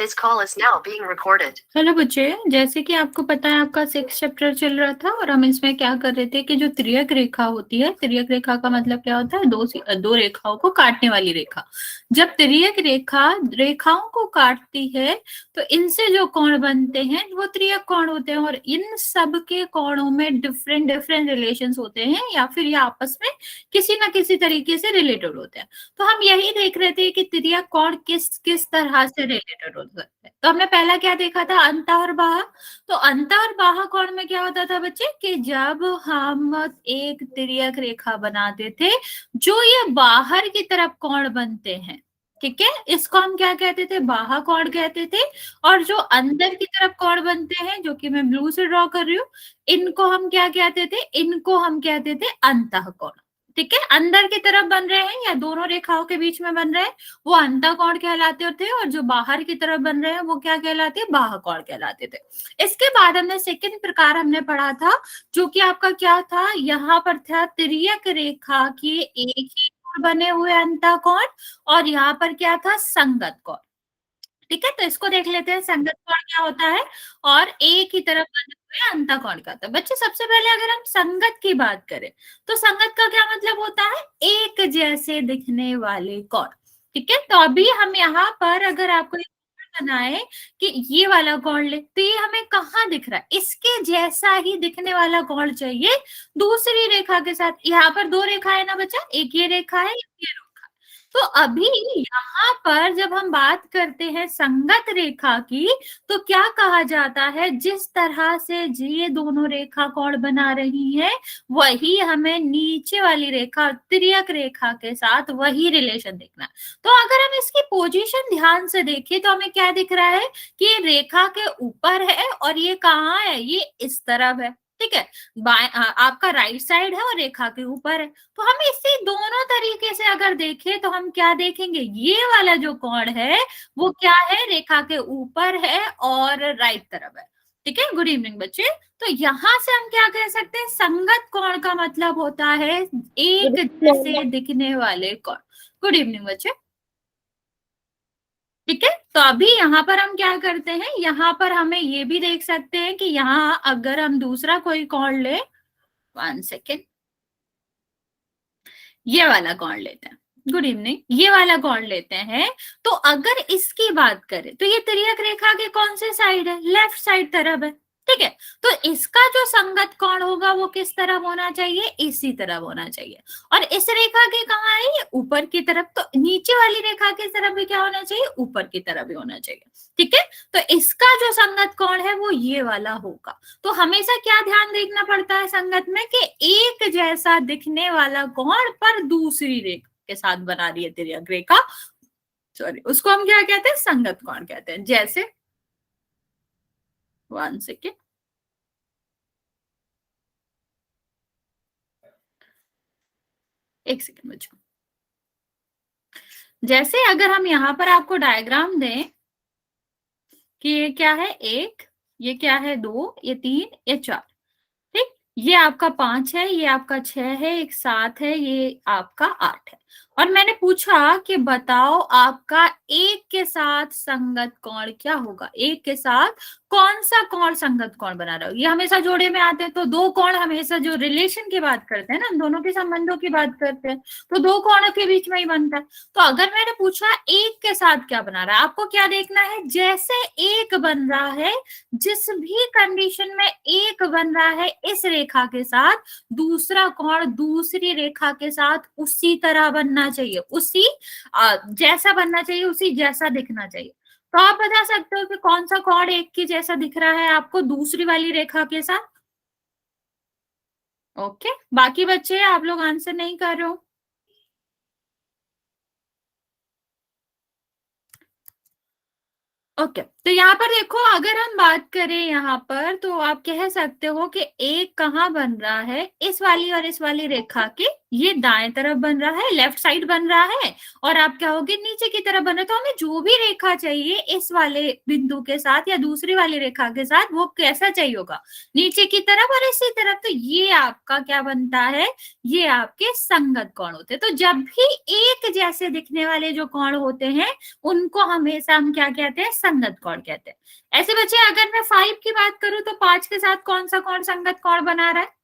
This call is now being recorded. Hello बच्चे, जैसे कि आपको पता है आपका 6 चैप्टर चल रहा था और हम इसमें क्या कर रहे थे कि जो तिर्यक रेखा होती है, तिर्यक रेखा का मतलब क्या होता है? दो रेखाओं को काटने वाली रेखा। जब तिर्यक रेखा रेखाओं को काटती है तो इनसे जो कोण बनते हैं वो त्रियक कोण होते हैं और इन सब के कोणों में डिफरेंट डिफरेंट रिलेशंस होते हैं या फिर ये आपस में किसी ना किसी तरीके से रिलेटेड होते हैं। तो हम यही देख रहे थे कि तिर्यक कोण किस किस तरह से रिलेटेड हो सकते हैं। तो हमने पहला क्या देखा था? अंतः और बाह्य। तो अंतः और बाह्य कोण में क्या होता था बच्चे कि जब हम एक तिर्यक रेखा बनाते थे जो ये बाहर की तरफ कोण बनते हैं, ठीक है, इसको हम क्या कहते थे? बाह्य कोण कहते थे। और जो अंदर की तरफ कोण बनते हैं, जो कि मैं ब्लू से ड्रॉ कर रही हूँ, इनको हम क्या कहते थे? इनको हम कहते थे अंतः कोण। ठीक है, अंदर की तरफ बन रहे हैं या दोनों रेखाओं के बीच में बन रहे हैं वो अंतः कोण कहलाते थे और जो बाहर की तरफ बन रहे हैं वो क्या कहलाते? बाह्य कोण कहलाते थे। इसके बाद हमने सेकंड प्रकार हमने पढ़ा था जो कि आपका क्या था? यहाँ पर था तिर्यक रेखा के एक ही कोण बने हुए अंतः कोण और यहाँ पर क्या था? संगत कोण। ठीक है, तो इसको देख लेते हैं संगत कोण क्या होता है और एक ही तरफ बने हुए अंतः कोण क्या होता है। बच्चे सबसे पहले अगर हम संगत की बात करें तो संगत का क्या मतलब होता है? एक जैसे दिखने वाले कोण। ठीक है, तो अभी हम यहाँ पर अगर आपको बनाए कि ये वाला कोण ले तो ये हमें कहाँ दिख रहा है? इसके जैसा ही दिखने वाला कोण चाहिए दूसरी रेखा के साथ। यहाँ पर दो रेखा है ना बच्चा, एक ये रेखा है, एक ये रेखा। तो अभी यहाँ पर जब हम बात करते हैं संगत रेखा की तो क्या कहा जाता है? जिस तरह से ये दोनों रेखा कोण बना रही है वही हमें नीचे वाली रेखा तिर्यक रेखा के साथ वही रिलेशन देखना है। तो अगर हम इसकी पोजीशन ध्यान से देखें तो हमें क्या दिख रहा है कि ये रेखा के ऊपर है और ये कहाँ है? ये इस तरफ है। ठीक है, आपका राइट साइड है और रेखा के ऊपर है। तो हम इसी दोनों तरीके से अगर देखें तो हम क्या देखेंगे? ये वाला जो कोण है वो क्या है? रेखा के ऊपर है और राइट तरफ है। ठीक है, गुड इवनिंग बच्चे। तो यहां से हम क्या कह सकते हैं? संगत कोण का मतलब होता है एक जैसे दिखने वाले कोण। गुड इवनिंग बच्चे। ठीक है, तो अभी यहाँ पर हम क्या करते हैं? यहाँ पर हमें ये भी देख सकते हैं कि यहाँ अगर हम दूसरा कोई कोण ले, 1 सेकेंड, ये वाला कोण लेते हैं। गुड इवनिंग, ये वाला कोण लेते हैं तो अगर इसकी बात करें तो ये तिर्यक रेखा के कौन से साइड है? लेफ्ट साइड तरफ है। ठीक है, तो इसका जो संगत कोण होगा वो किस तरफ होना चाहिए? इसी तरफ होना चाहिए। और इस रेखा के कहाँ है? ये ऊपर की तरफ। तो नीचे वाली रेखा की तरफ भी क्या होना चाहिए? ऊपर की तरफ भी होना चाहिए। ठीक है, तो इसका जो संगत कोण है वो ये वाला होगा। तो हमेशा क्या ध्यान देखना पड़ता है संगत में कि एक जैसा दिखने वाला कोण पर दूसरी रेखा के साथ बना रही है तिर्यक रेखा, सॉरी, उसको हम क्या कहते हैं? संगत कोण कहते हैं। जैसे 1 सेकेंड, एक सेकेंड बच्चों। जैसे अगर हम यहाँ पर आपको डायग्राम दें कि ये क्या है? एक, ये क्या है? 2, ये 3, ये 4। ठीक, ये आपका 5 है, ये आपका 6 है, एक 7 है, ये आपका 8 है। और मैंने पूछा कि बताओ आपका एक के साथ संगत कोण क्या होगा? एक के साथ कौन सा कोण संगत कोण बना रहा हो? ये हमेशा जोड़े में आते हैं। तो दो कोण हमेशा जो रिलेशन की बात करते हैं ना, दोनों के संबंधों की बात करते हैं, तो दो कोणों के बीच में ही बनता है। तो अगर मैंने पूछा एक के साथ क्या बना रहा है, आपको क्या देखना है? जैसे एक बन रहा है, जिस भी कंडीशन में एक बन रहा है इस रेखा के साथ, दूसरा कोण दूसरी रेखा के साथ उसी तरह बनना चाहिए, उसी जैसा बनना चाहिए, उसी जैसा दिखना चाहिए। तो आप बता सकते हो कि कौन सा कोण एक की जैसा दिख रहा है आपको दूसरी वाली रेखा के साथ? ओके, बाकी बच्चे आप लोग आंसर नहीं कर रहे हो। ओके, तो यहाँ पर देखो, अगर हम बात करें यहाँ पर, तो आप कह सकते हो कि एक कहाँ बन रहा है, इस वाली और इस वाली रेखा के ये दाएं तरफ बन रहा है, लेफ्ट साइड बन रहा है, और आप क्या होगे, नीचे की तरफ बन रहा है। तो हमें जो भी रेखा चाहिए इस वाले बिंदु के साथ या दूसरी वाली रेखा के साथ, वो कैसा चाहिए होगा, नीचे की तरफ और इसी तरफ। तो ये आपका क्या बनता है, ये आपके संगत कोण होते हैं। तो जब भी एक जैसे दिखने वाले जो कोण होते हैं, उनको हमेशा हम क्या कहते हैं, संगत कोण कहते हैं। ऐसे बच्चे, अगर मैं 5 की बात करूं तो 5 के साथ कौन सा कोण संगत कोण बना रहा है,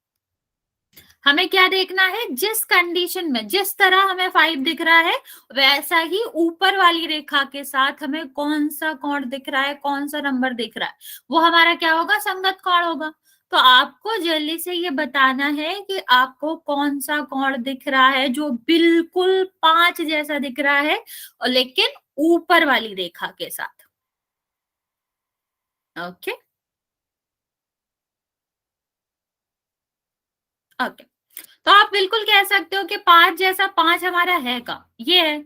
हमें क्या देखना है, जिस कंडीशन में जिस तरह हमें 5 दिख रहा है, वैसा ही ऊपर वाली रेखा के साथ हमें कौन सा कोण दिख रहा है, कौन सा नंबर दिख रहा है, वो हमारा क्या होगा, संगत कोण होगा। तो आपको जल्दी से ये बताना है कि आपको कौन सा कोण दिख रहा है जो बिल्कुल 5 जैसा दिख रहा है, और लेकिन ऊपर वाली रेखा के साथ। Okay, okay. तो आप बिल्कुल कह सकते हो कि 5 जैसा 5 हमारा है का, ये है,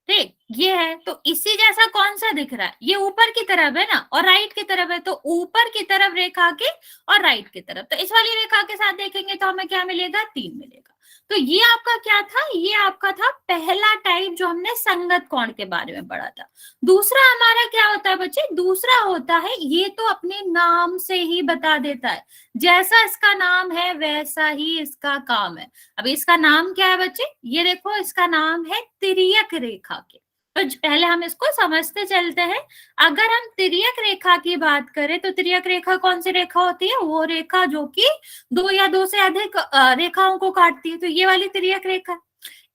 ठीक, ये है। तो इसी जैसा कौन सा दिख रहा है, ये ऊपर की तरफ है ना, और राइट की तरफ है, तो ऊपर की तरफ रेखा के और राइट की तरफ, तो इस वाली रेखा के साथ देखेंगे तो हमें क्या मिलेगा, 3 मिलेगा। तो ये आपका क्या था, ये आपका था पहला टाइप जो हमने संगत कोण के बारे में पढ़ा था। दूसरा हमारा क्या होता है बच्चे, दूसरा होता है, ये तो अपने नाम से ही बता देता है, जैसा इसका नाम है वैसा ही इसका काम है। अब इसका नाम क्या है बच्चे, ये देखो, इसका नाम है तिर्यक रेखा के। तो पहले हम इसको समझते चलते हैं। अगर हम तिर्यक रेखा की बात करें, तो तिर्यक रेखा कौन सी रेखा होती है, वो रेखा जो कि दो या दो से अधिक रेखाओं को काटती है। तो ये वाली तिर्यक रेखा,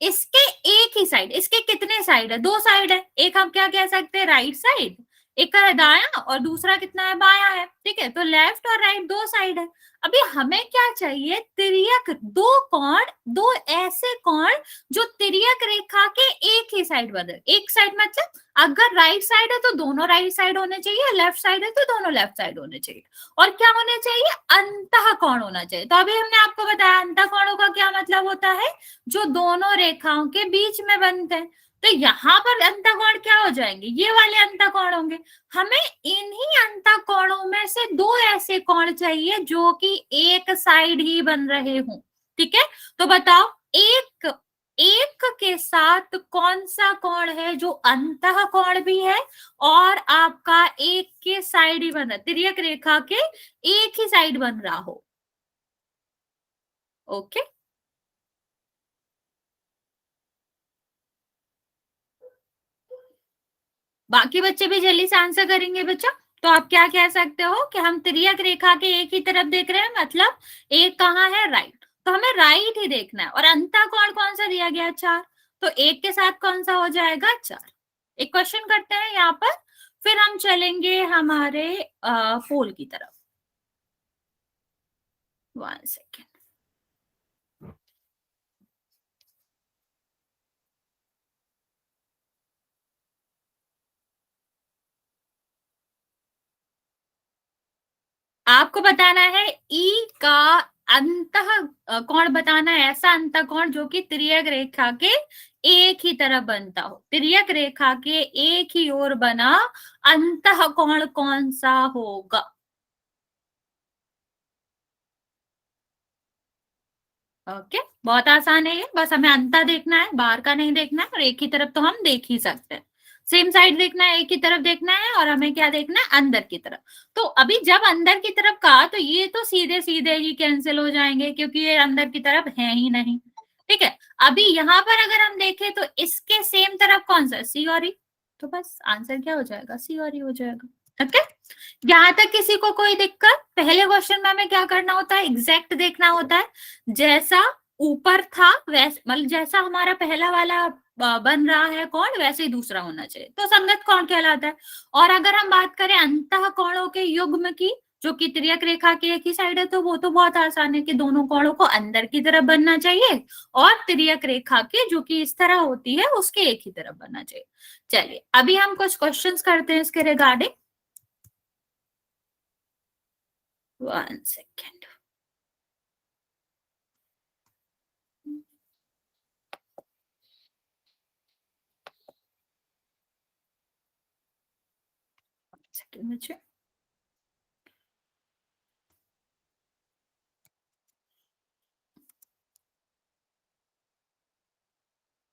इसके एक ही साइड, इसके कितने साइड है, दो साइड है, एक हम क्या कह सकते हैं, राइट साइड, एक है दाया, और दूसरा कितना है, बाया है, ठीक है। तो लेफ्ट और राइट दो साइड है। अभी हमें क्या चाहिए, तिर्यक दो कोण, दो ऐसे कोण जो तिर्यक रेखा के एक ही साइड बने। एक साइड मतलब अगर राइट साइड है तो दोनों राइट साइड होने चाहिए, लेफ्ट साइड है तो दोनों लेफ्ट साइड होने चाहिए, और क्या होने चाहिए, अंतः कोण होना चाहिए। तो अभी हमने आपको बताया अंतः कोणों का क्या मतलब होता है, जो दोनों रेखाओं के बीच में बनते हैं। तो यहाँ पर अंतःकोण क्या हो जाएंगे, ये वाले अंतःकोण होंगे। हमें इन्हीं अंतःकोणों में से दो ऐसे कोण चाहिए जो कि एक साइड ही बन रहे हों, ठीक है। तो बताओ, एक एक के साथ कौन सा कोण है जो अंतःकोण भी है और आपका एक के साइड ही बन रहा है, तिर्यक रेखा के एक ही साइड बन रहा हो। ओके, बाकी बच्चे भी जल्दी से आंसर करेंगे बच्चा। तो आप क्या कह सकते हो कि हम तिर्यक रेखा के एक ही तरफ देख रहे हैं, मतलब एक कहाँ है, राइट, तो हमें राइट ही देखना है। और अंतःकोण कौन सा दिया गया, 4, तो एक के साथ कौन सा हो जाएगा, 4। एक क्वेश्चन करते हैं यहाँ पर, फिर हम चलेंगे हमारे फोल की तरफ। 1 सेकेंड। आपको बताना है ई का अंतः कोण बताना है, ऐसा अंतः कोण जो कि तिर्यक रेखा के एक ही तरफ बनता हो, तिर्यक रेखा के एक ही ओर बना अंतः कोण कौन सा होगा। ओके, बहुत आसान है ये, बस हमें अंतर देखना है, बाहर का नहीं देखना है, और एक ही तरफ तो हम देख ही सकते हैं। सेम साइड देखना है, एक ही तरफ देखना है, और हमें क्या देखना है, अंदर की तरफ। तो अभी जब अंदर की तरफ कहा तो ये तो सीधे सीधे ही कैंसिल हो जाएंगे, क्योंकि ये अंदर की तरफ है ही नहीं, ठीक है। अभी यहाँ पर अगर हम देखें तो इसके सेम तरफ कौन सा, सी और ई, तो बस आंसर क्या हो जाएगा, सी और ई हो जाएगा। ओके, यहाँ तक किसी को कोई दिक्कत, पहले क्वेश्चन में हमें क्या करना होता है, एग्जैक्ट देखना होता है, जैसा ऊपर था वैसे, मतलब जैसा हमारा पहला वाला बन रहा है कौन, वैसे ही दूसरा होना चाहिए, तो संगत कौन कहलाता है। और अगर हम बात करें अंतः कोणों के युग्म की, जो कि तिर्यक रेखा की एक ही साइड है, तो वो तो बहुत आसान है कि दोनों कोणों को अंदर की तरफ बनना चाहिए, और तिर्यक रेखा के जो कि इस तरह होती है उसके एक ही तरफ बनना चाहिए। चलिए, अभी हम कुछ क्वेश्चंस करते हैं इसके रिगार्डिंग। 1 सेकेंड। सेकंड बच्चे।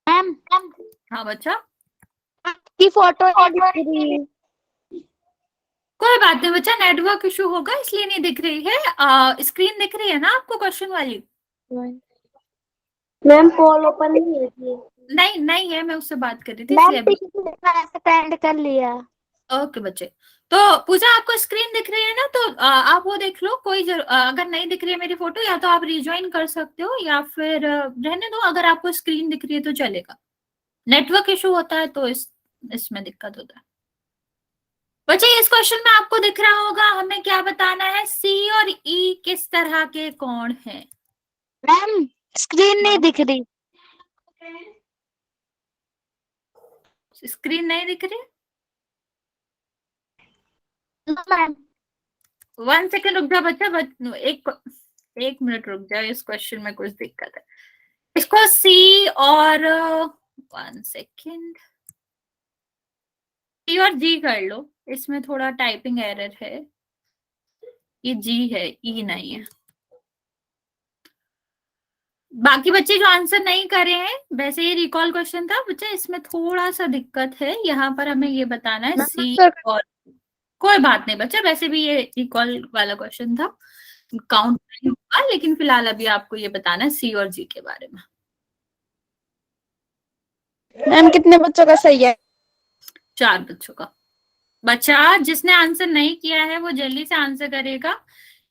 मैम हाँ बच्चा, की फोटो नहीं दिख रही। कोई बात नहीं बच्चा, नेटवर्क इशू होगा इसलिए नहीं दिख रही है। स्क्रीन दिख रही है ना आपको क्वेश्चन वाली? मैम पोल ओपन नहीं है जी। नहीं नहीं है, मैं उससे बात कर रही थी मैम इसलिए अभी। अटेंड कर लिया। ओके बच्चे, तो पूजा आपको स्क्रीन दिख रही है ना, तो आप वो देख लो। अगर नहीं दिख रही है मेरी फोटो, या तो आप रिज्वाइन कर सकते हो या फिर रहने दो। अगर आपको स्क्रीन दिख रही है तो चलेगा, नेटवर्क इशू होता है तो इसमें दिक्कत होता है। बच्चे इस क्वेश्चन में आपको दिख रहा होगा, हमें क्या बताना है, सी और ई किस तरह के कोण हैं। मैम स्क्रीन नहीं दिख रही। स्क्रीन नहीं दिख रही? मैम 1 सेकेंड रुक जाओ बच्चा, एक मिनट रुक जाओ, इस क्वेश्चन में कुछ दिक्कत है। इसको सी और 1 सेकेंड, सी और जी कर लो। इसमें थोड़ा टाइपिंग एरर है, ये जी है, ई नहीं है। बाकी बच्चे जो आंसर नहीं करे हैं, वैसे ये रिकॉल क्वेश्चन था बच्चा, इसमें थोड़ा सा दिक्कत है। यहाँ पर हमें ये बताना है सी और, कोई बात नहीं बच्चा, वैसे भी ये रिकॉल वाला क्वेश्चन था, काउंट नहीं होगा। लेकिन फिलहाल अभी आपको ये बताना है सी और जी के बारे में। मैम कितने बच्चों का सही है? 4 बच्चों का। बच्चा जिसने आंसर नहीं किया है वो जल्दी से आंसर करेगा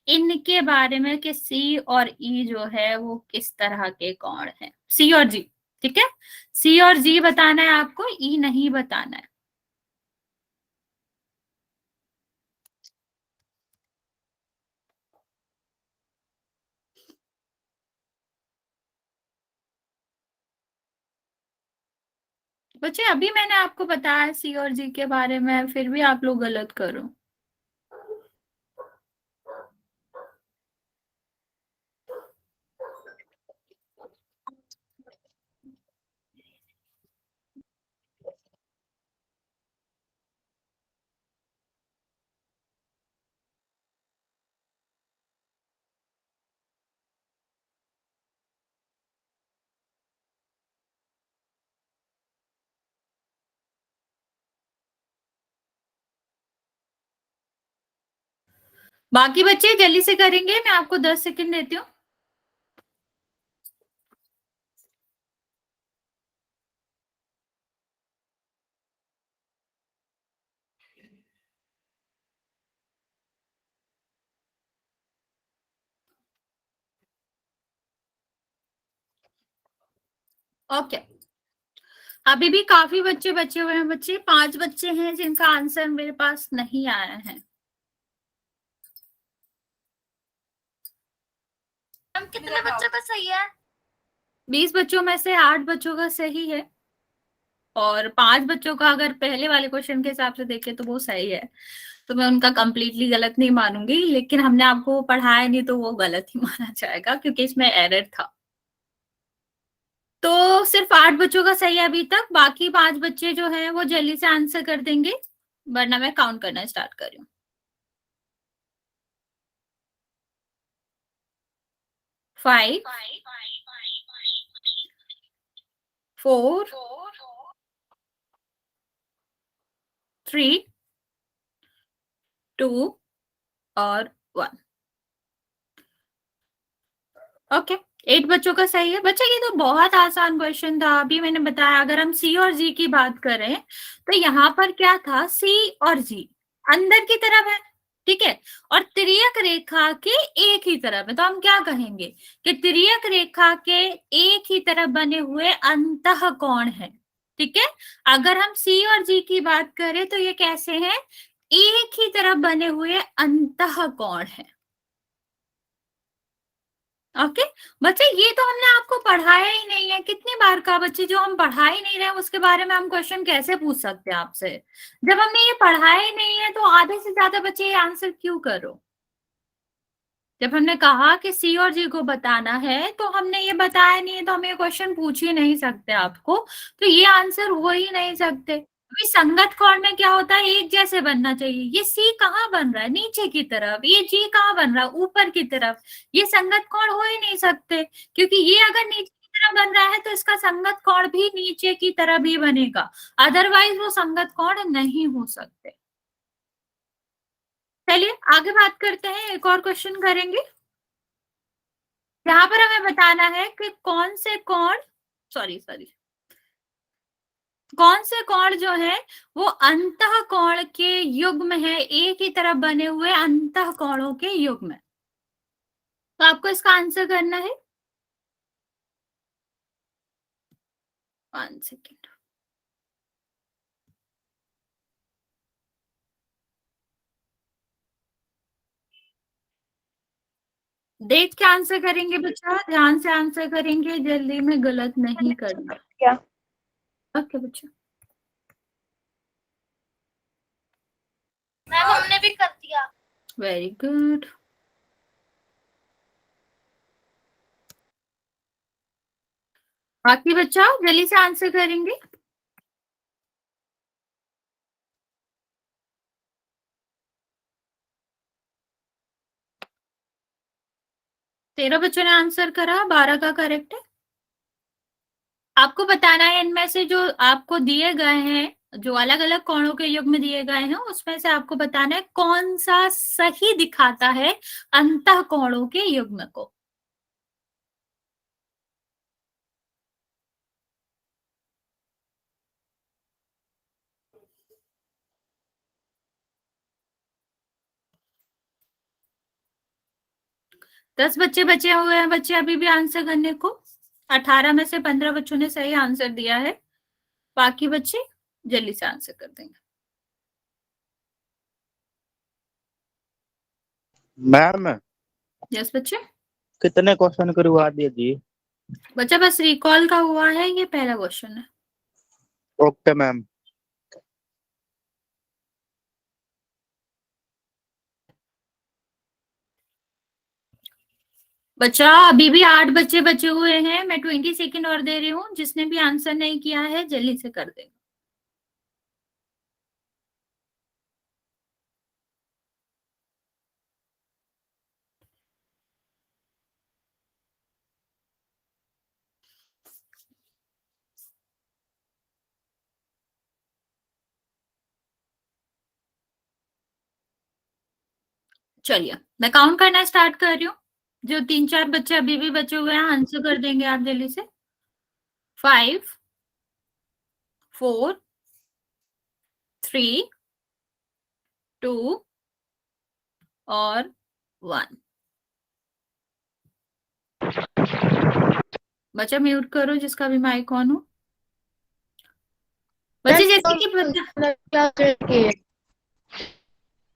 इनके बारे में कि सी और ई जो है वो किस तरह के कोण है। सी और जी, ठीक है, सी और जी बताना है आपको, ई नहीं बताना है। बच्चे अभी मैंने आपको बताया सी और जी के बारे में, फिर भी आप लोग गलत करो। बाकी बच्चे जल्दी से करेंगे, मैं आपको 10 सेकंड देती हूँ। ओके, अभी भी काफी बच्चे बचे हुए हैं बच्चे, 5 बच्चे हैं जिनका आंसर मेरे पास नहीं आया है। हम कितने बच्चों का सही है? 20 बच्चों में से 8 बच्चों का सही है, और 5 बच्चों का अगर पहले वाले क्वेश्चन के हिसाब से देखे तो वो सही है। तो मैं उनका कंप्लीटली गलत नहीं मानूंगी, लेकिन हमने आपको पढ़ाया नहीं तो वो गलत ही माना जाएगा क्योंकि इसमें एरर था। तो सिर्फ 8 बच्चों का सही है अभी तक, बाकी 5 बच्चे जो है वो जल्दी से आंसर कर देंगे, वरना मैं काउंट करना स्टार्ट कर रही हूँ। 5 4 3 2 और 1। ओके, 8 बच्चों का सही है। बच्चा ये तो बहुत आसान क्वेश्चन था, अभी मैंने बताया। अगर हम सी और जी की बात करें तो यहाँ पर क्या था, सी और जी अंदर की तरफ है, ठीक है, और तिर्यक रेखा के एक ही तरफ है। तो हम क्या कहेंगे कि तिर्यक रेखा के एक ही तरफ बने हुए अंतः कोण है, ठीक है। अगर हम सी और जी की बात करें तो ये कैसे हैं, एक ही तरफ बने हुए अंतः कोण है। ओके बच्चे, ये तो हमने आपको पढ़ाया ही नहीं है। कितनी बार का बच्चे, जो हम पढ़ा ही नहीं रहे उसके बारे में हम क्वेश्चन कैसे पूछ सकते हैं आपसे? जब हमने ये पढ़ाया ही नहीं है तो आधे से ज्यादा बच्चे ये आंसर क्यों करो? जब हमने कहा कि सी और जी को बताना है तो हमने ये बताया नहीं है, तो हम ये क्वेश्चन पूछ ही नहीं सकते आपको, तो ये आंसर हो ही नहीं सकते। अभी संगत कोण में क्या होता है, एक जैसे बनना चाहिए। ये सी कहाँ बन रहा है, नीचे की तरफ। ये जी कहाँ बन रहा है, ऊपर की तरफ। ये संगत कोण हो ही नहीं सकते, क्योंकि ये अगर नीचे की तरफ बन रहा है तो इसका संगत कोण भी नीचे की तरफ ही बनेगा, अदरवाइज वो संगत कोण नहीं हो सकते। चलिए आगे बात करते हैं, एक और क्वेश्चन करेंगे। यहाँ पर हमें बताना है कि कौन से कोण, सॉरी कौन से कोण जो है वो अंतः कोण के युग्म है, एक ही तरफ बने हुए अंतः कोणों के युग्म। तो आपको इसका आंसर करना है। 1 सेकेंड। देख के आंसर करेंगे बच्चा, ध्यान से आंसर करेंगे, जल्दी में गलत नहीं करना। क्या? ओके बच्चा। मैम हमने भी कर दिया। Very good. बाकी बच्चा जल्दी से आंसर करेंगे। तेरह बच्चों ने आंसर करा, 12 का करेक्ट है। आपको बताना है इनमें से जो आपको दिए गए हैं, जो अलग अलग कोणों के युग्म दिए गए हैं, उसमें से आपको बताना है कौन सा सही दिखाता है अंतः कोणों के युग्म को। दस बच्चे बचे हुए हैं बच्चे अभी भी आंसर करने को। 18 में से 15 बच्चों ने सही आंसर दिया है, बाकी बच्चे जल्दी से आंसर कर देंगे। मैम यस बच्चे। कितने क्वेश्चन करवा दिए जी? बच्चा बस रिकॉल का हुआ है, ये पहला क्वेश्चन है। Okay ma'am. बच्चा अभी भी 8 बच्चे बचे हुए हैं, मैं 20 सेकेंड और दे रही हूँ, जिसने भी आंसर नहीं किया है जल्दी से कर दे। चलिए मैं काउंट करना स्टार्ट कर रही हूँ, जो 3-4 बच्चे अभी भी बचे हुए हैं आंसर कर देंगे आप जल्दी से। 5 4 3 2 और 1। बच्चा म्यूट करो जिसका भी माइक ऑन हो। बच्चे जैसे कि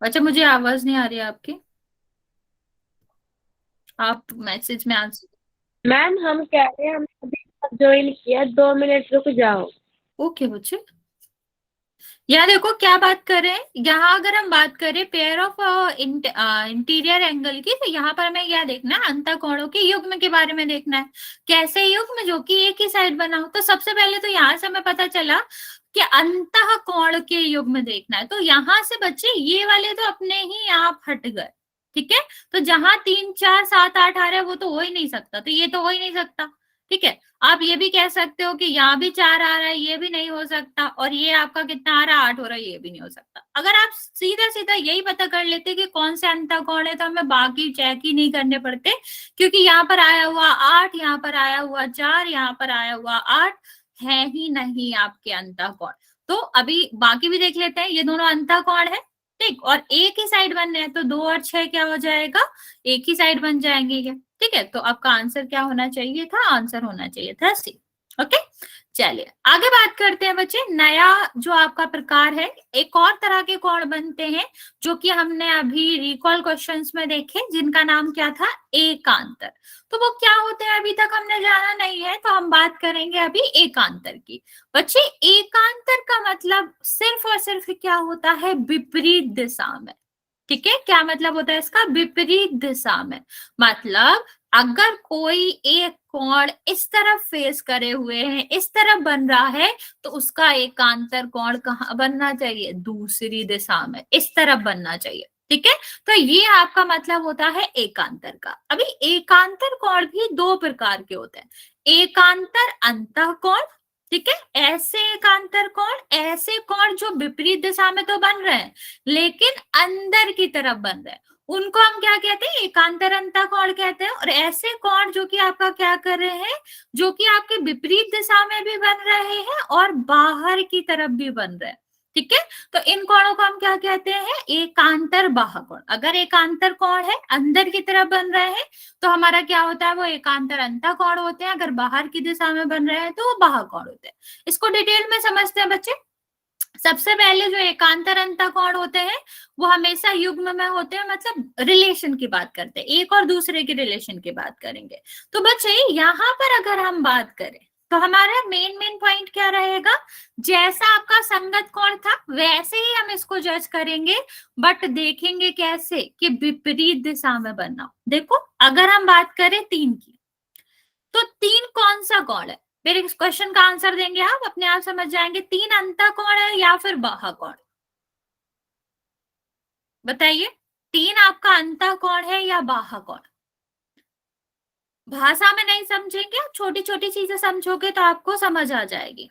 बच्चा मुझे आवाज नहीं आ रही है आपकी, आप मैसेज में आंसर। मैम हम कह रहे हैं हमने अभी ज्वाइन किया, 2 मिनट रुक जाओ। ओके बच्चे। यहाँ देखो क्या बात करें, यहाँ अगर हम बात करें पेयर ऑफ इंटीरियर एंगल की, तो यहाँ पर हमें क्या देखना है, अंतःकोणों के युग्म के बारे में देखना है। कैसे युग्म, जो कि एक ही साइड बना हो। तो सबसे पहले तो यहाँ से हमें पता चला कि अंतःकोण के युग्म देखना है। तो यहाँ से बच्चे ये वाले तो अपने ही आप हट गए, ठीक है। तो जहां 3 4 7 8 आ रहा है वो तो हो ही नहीं सकता, तो ये तो हो ही नहीं सकता, ठीक है। आप ये भी कह सकते हो कि यहाँ भी 4 आ रहा है, ये भी नहीं हो सकता, और ये आपका कितना आ रहा है 8 हो रहा है, ये भी नहीं हो सकता। अगर आप सीधा सीधा यही पता कर लेते कि कौन से अंतःकोण है, तो हमें बाकी चेक ही नहीं करने पड़ते, क्योंकि यहाँ पर आया हुआ 8, यहाँ पर आया हुआ 4, यहाँ पर आया हुआ 8 है ही नहीं आपके अंतःकोण। तो अभी बाकी भी देख लेते हैं, ये दोनों अंतःकोण है, ठीक, और एक ही साइड बनने हैं, तो 2 और 6 क्या हो जाएगा, एक ही साइड बन जाएंगे ये, ठीक है। तो आपका आंसर क्या होना चाहिए था, आंसर होना चाहिए था सी। ओके चलिए आगे बात करते हैं बच्चे। नया जो आपका प्रकार है, एक और तरह के कोण बनते हैं, जो कि हमने अभी रिकॉल क्वेश्चंस में देखे, जिनका नाम क्या था, एकांतर। तो वो क्या होते हैं अभी तक हमने जाना नहीं है, तो हम बात करेंगे अभी एकांतर की। बच्चे एकांतर का मतलब सिर्फ और सिर्फ क्या होता है, विपरीत दिशा में, ठीक है। क्या मतलब होता है इसका, विपरीत दिशा में। मतलब अगर कोई एक कोण इस तरफ फेस करे हुए है, इस तरफ बन रहा है, तो उसका एकांतर कोण कहाँ बनना चाहिए? दूसरी दिशा में, इस तरफ बनना चाहिए। ठीक है, तो ये आपका मतलब होता है एकांतर का। अभी एकांतर कोण भी दो प्रकार के होते हैं, एकांतर अंतःकोण, ठीक है, ऐसे एकांतर कोण, ऐसे कोण जो विपरीत दिशा में तो बन रहे हैं लेकिन अंदर की तरफ बन रहे हैं, उनको हम क्या कहते हैं? एकांतर अंतःकोण कहते हैं। और ऐसे कोण जो कि आपका क्या कर रहे हैं, जो कि आपके विपरीत दिशा में भी बन रहे हैं और बाहर की तरफ भी बन रहे हैं। ठीक है, तो इन कोणों को हम क्या कहते हैं? एकांतर बाह्य कोण। अगर एकांतर कोण है, अंदर की तरफ बन रहे हैं, तो हमारा क्या होता है? वो एकांतर अंतःकोण होते हैं। अगर बाहर की दिशा में बन रहे हैं तो वो बाह्य कोण होते हैं। इसको डिटेल में समझते हैं बच्चे। सबसे पहले जो एकांतर अंतःकोण होते हैं वो हमेशा युग्म में होते हैं, मतलब रिलेशन की बात करते हैं, एक और दूसरे की रिलेशन की बात करेंगे। तो बच्चे यहाँ पर अगर हम बात करें तो हमारा मेन पॉइंट क्या रहेगा? जैसा आपका संगत कोण था वैसे ही हम इसको जज करेंगे, बट देखेंगे कैसे? कि विपरीत दिशा में बनना। देखो, अगर हम बात करें 3 की, तो 3 कौन सा कोण है? मेरे इस क्वेश्चन का आंसर देंगे आप, अपने आप समझ जाएंगे। 3 अंतःकोण है या फिर बाह्य कोण? बताइए, 3 आपका अंतःकोण है या बाह्य कोण? भाषा में नहीं समझेंगे, आप छोटी छोटी चीजें समझोगे तो आपको समझ आ जाएगी।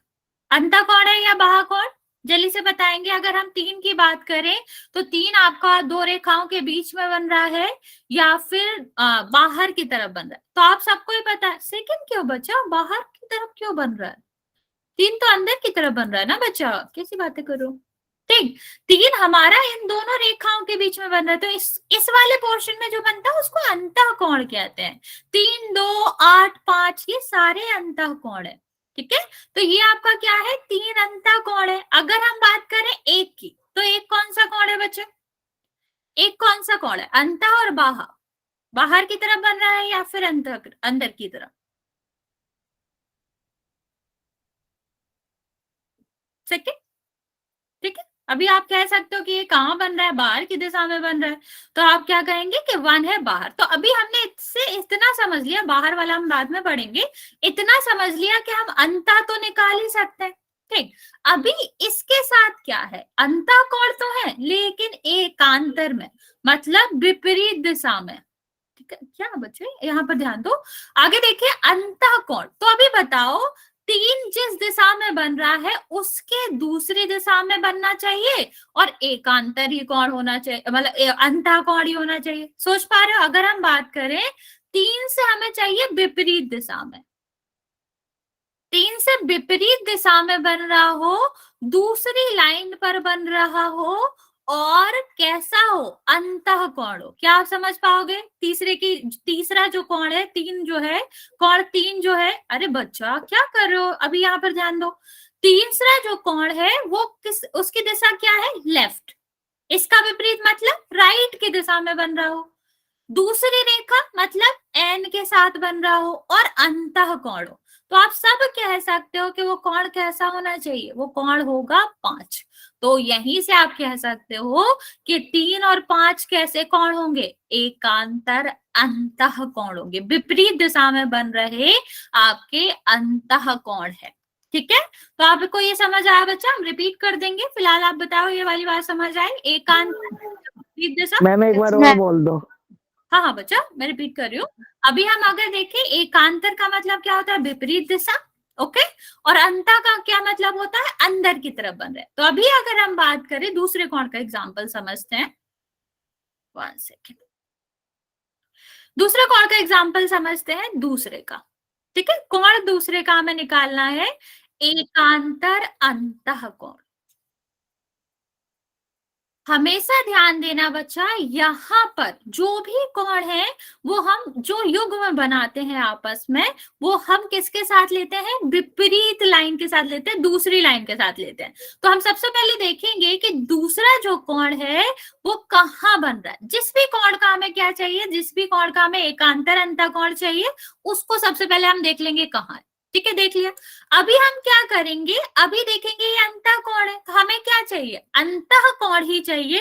अंतःकोण है या बाह्य कोण? जल्दी से बताएंगे। अगर हम 3 की बात करें तो 3 आपका दो रेखाओं के बीच में बन रहा है या फिर बाहर की तरफ बन रहा है? तो आप सबको ही पता है। सेकंड क्यों बचा? बाहर की तरफ क्यों बन रहा है? 3 तो अंदर की तरफ बन रहा है ना बच्चा, कैसी बातें करो। ठीक, 3 हमारा इन दोनों रेखाओं के बीच में बन रहा है, तो इस वाले पोर्शन में जो बनता है उसको अंतःकोण कहते हैं। 3, 2, 8, 5 ये सारे अंतःकोण है। ठीक है, तो ये आपका क्या है? 3 अंतःकोण है। अगर हम बात करें एक की, तो एक कौन सा कोण है बच्चे? एक कौन सा कोण है? अंतः और बाह्य। बाहर की तरफ बन रहा है या फिर अंदर की तरफ? सेकंड। ठीक है, अभी आप कह सकते हो कि ये कहाँ बन रहा है? बाहर की दिशा में बन रहा है, तो आप क्या कहेंगे कि 1 है बाहर। तो अभी हमने इससे इतना समझ लिया, बाहर वाला हम बाद में पढ़ेंगे, इतना समझ लिया कि हम अंतः तो निकाल ही सकते हैं। ठीक, अभी इसके साथ क्या है? अंतःकोण तो है लेकिन एकांतर में, मतलब विपरीत दिशा में। ठीक है, क्या बच्चे यहाँ पर ध्यान दो। आगे देखिए, अंतःकोण। तो अभी बताओ, 3 जिस दिशा में बन रहा है उसके दूसरी दिशा में बनना चाहिए और एकांतर ही कोण होना चाहिए, मतलब अंतःकोण ही होना चाहिए। सोच पा रहे हो? अगर हम बात करें 3 से हमें चाहिए विपरीत दिशा में, 3 से विपरीत दिशा में बन रहा हो, दूसरी लाइन पर बन रहा हो और कैसा हो? अंतःकोण हो। क्या आप समझ पाओगे? तीसरा जो कोण है, 3 जो है, कोण 3 जो है, अरे बच्चा क्या कर रहे हो? अभी यहाँ पर ध्यान दो। तीसरा जो कोण है वो उसकी दिशा क्या है? लेफ्ट। इसका विपरीत मतलब राइट की दिशा में बन रहा हो। दूसरी रेखा मतलब एन के साथ बन रहा हो और अंतःकोण हो। तो आप सब कह सकते हो कि वो कोण कैसा होना चाहिए? वो कोण होगा 5। तो यहीं से आप कह सकते हो कि 3 और 5 कैसे कोण होंगे? एकांतर अंतःकोण होंगे, विपरीत दिशा में बन रहे आपके अंतःकोण है। ठीक है, तो आपको ये समझ आया बच्चा? हम रिपीट कर देंगे। फिलहाल आप बताओ, ये वाली बात समझ आई? एकांतर विपरीत दिशा। मैम एक बार और बोल दो। हाँ हाँ बच्चा, मैं रिपीट कर रही हूँ। अभी हम अगर देखें, एकांतर का मतलब क्या होता है? विपरीत दिशा। ओके, और अंतः का क्या मतलब होता है? अंदर की तरफ बन रहे। तो अभी अगर हम बात करें दूसरे कोण का एग्जांपल समझते हैं। 1 सेकेंड। दूसरे कोण का एग्जांपल समझते हैं, दूसरे का। ठीक है, कोण दूसरे का हमें निकालना है, एकांतर अंतःकोण। हमेशा ध्यान देना बच्चा, यहाँ पर जो भी कोण है वो हम जो युग्म बनाते हैं आपस में, वो हम किसके साथ लेते हैं? विपरीत लाइन के साथ लेते हैं, दूसरी लाइन के साथ लेते हैं। तो हम सबसे पहले देखेंगे कि दूसरा जो कोण है वो कहाँ बन रहा है। जिस भी कोण का हमें क्या चाहिए, जिस भी कोण का हमें एकांतर अंतःकोण चाहिए, उसको सबसे पहले हम देख लेंगे कहाँ है। ठीक है, देख लिया। अभी हम क्या करेंगे? अभी देखेंगे ये अंतःकोण है, तो हमें क्या चाहिए? अंतःकोण ही चाहिए।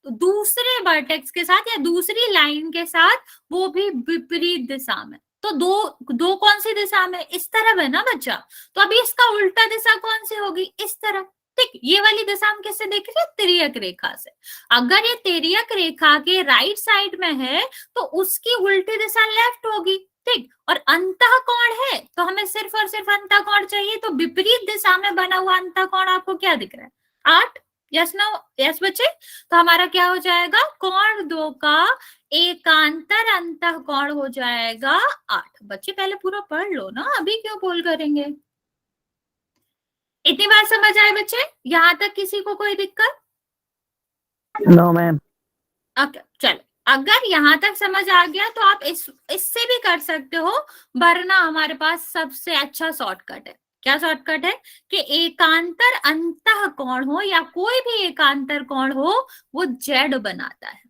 दूसरे वर्टेक्स के साथ या दूसरी लाइन के साथ, वो भी विपरीत दिशा में। तो दो कौन सी दिशा में, इस तरफ है ना बच्चा, तो अभी इसका उल्टा दिशा कौन सी होगी, इस तरफ। ठीक, ये वाली दिशा हम किससे देख रहे हैं, तिर्यक रेखा से। अगर ये तिर्यक रेखा के राइट साइड में है तो उसकी उल्टी दिशा लेफ्ट होगी। ठीक, और अंतःकोण है तो हमें सिर्फ और सिर्फ अंतःकोण चाहिए, तो विपरीत दिशा में बना हुआ अंतःकोण आपको क्या दिख रहा है, 8। यस नो, यस बच्चे। तो हमारा क्या हो जाएगा, कोण 2 का एकांतर अंतःकोण हो जाएगा 8। बच्चे पहले पूरा पढ़ लो ना, अभी क्यों बोल करेंगे। इतनी बात समझ आए बच्चे, यहां तक किसी को कोई दिक्कत? No ma'am. ओके, चलो, अगर यहां तक समझ आ गया तो आप इससे भी कर सकते हो, वरना हमारे पास सबसे अच्छा शॉर्टकट है। क्या शॉर्टकट है कि एकांतर अंतःकोण हो या कोई भी एकांतर कोण हो, वो जेड बनाता है।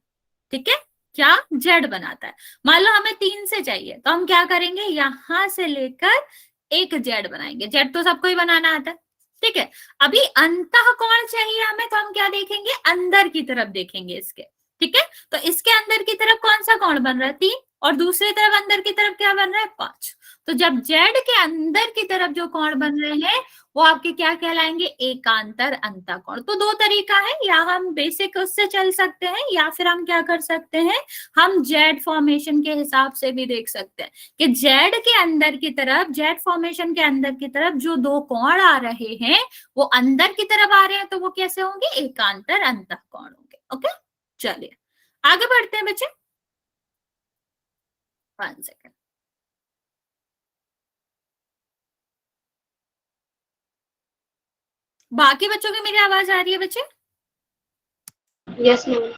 ठीक है, क्या जेड बनाता है। मान लो हमें 3 से चाहिए, तो हम क्या करेंगे, यहां से लेकर एक जेड बनाएंगे। जेड तो सबको ही बनाना आता है। ठीक है, अभी अंतःकोण चाहिए हमें, तो हम क्या देखेंगे, अंदर की तरफ देखेंगे इसके। ठीक है, तो इसके अंदर की तरफ कौन सा कोण बन रहा है, 3, और दूसरी तरफ अंदर की तरफ क्या बन रहा है, 5। तो जब जेड के अंदर की तरफ जो कोण बन रहे हैं वो आपके क्या कहलाएंगे, एकांतर अंतःकोण। तो 2 तरीका है, या हम बेसिक उससे चल सकते हैं, या फिर हम क्या कर सकते हैं, हम जेड फॉर्मेशन के हिसाब से भी देख सकते हैं कि जेड के अंदर की तरफ, जेड फॉर्मेशन के अंदर की तरफ जो 2 कोण आ रहे हैं वो अंदर की तरफ आ रहे हैं, तो वो कैसे होंगे, एकांतर अंतःकोण होंगे। ओके, चलिए आगे बढ़ते हैं बच्चे। 1 सेकेंड। बाकी बच्चों की मेरी आवाज आ रही है बच्चे? Yes ma'am.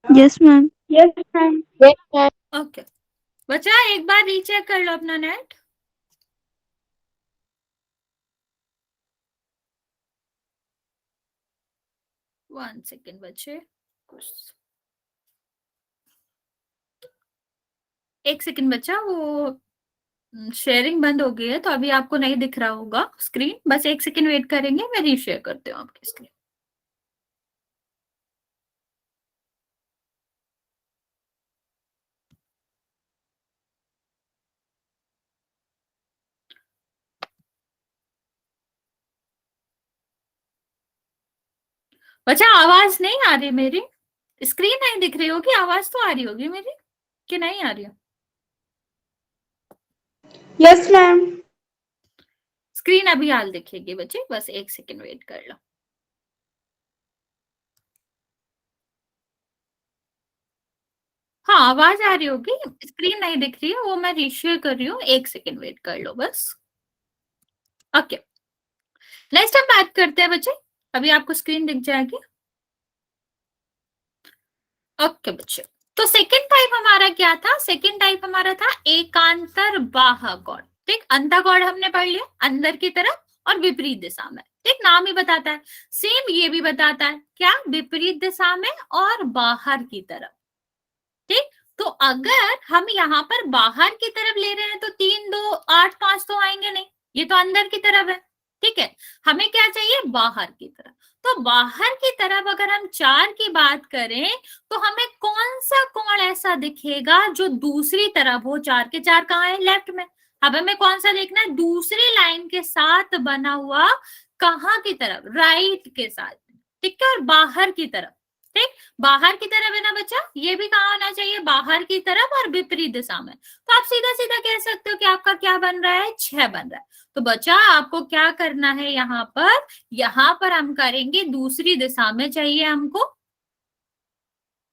Yes ma'am. Yes ma'am. Yes ma'am. Okay बच्चा, एक बार रीचेक कर लो अपना नेट। वन सेकेंड बच्चे, एक सेकेंड बच्चा, वो शेयरिंग बंद हो गई है तो अभी आपको नहीं दिख रहा होगा स्क्रीन। बस एक सेकेंड वेट करेंगे, मैं रीशेयर करती हूँ आपकी स्क्रीन। बच्चा आवाज नहीं आ रही मेरी, स्क्रीन नहीं दिख रही होगी, आवाज तो आ रही होगी मेरी, कि नहीं आ रही है? Yes ma'am. स्क्रीन अभी हाल दिखेगी बच्चे, बस एक सेकेंड वेट कर लो। हाँ आवाज आ रही होगी, स्क्रीन नहीं दिख रही है, वो मैं रीशेयर कर रही हूँ, एक सेकेंड वेट कर लो बस। ओके, नेक्स्ट हम बात करते हैं बच्चे, अभी आपको स्क्रीन दिख जाएगी। ओके बच्चे, तो सेकंड टाइप हमारा क्या था, सेकंड टाइप हमारा था एकांतर बाह्य कोण। ठीक, अंतःकोण हमने पढ़ लिया, अंदर की तरफ और विपरीत दिशा में। ठीक, नाम ही बताता है, सेम ये भी बताता है, क्या, विपरीत दिशा में और बाहर की तरफ। ठीक, तो अगर हम यहाँ पर बाहर की तरफ ले रहे हैं तो 3, 2, 8, 5 तो आएंगे नहीं, ये तो अंदर की तरफ है। ठीक है, हमें क्या चाहिए, बाहर की तरफ। तो बाहर की तरफ अगर हम 4 की बात करें तो हमें कौन सा कोण ऐसा दिखेगा जो दूसरी तरफ हो, 4 के 4 कहाँ है, लेफ्ट में। अब हमें कौन सा देखना है, दूसरी लाइन के साथ बना हुआ, कहाँ की तरफ, राइट के साथ। ठीक है, और बाहर की तरफ। ठीक, बाहर की तरफ है ना बच्चा, ये भी कहाँ होना चाहिए, बाहर की तरफ और विपरीत दिशा में। तो आप सीधा सीधा कह सकते हो कि आपका क्या बन रहा है, 6 बन रहा है। तो बच्चा आपको क्या करना है, यहाँ पर हम करेंगे दूसरी दिशा में चाहिए हमको।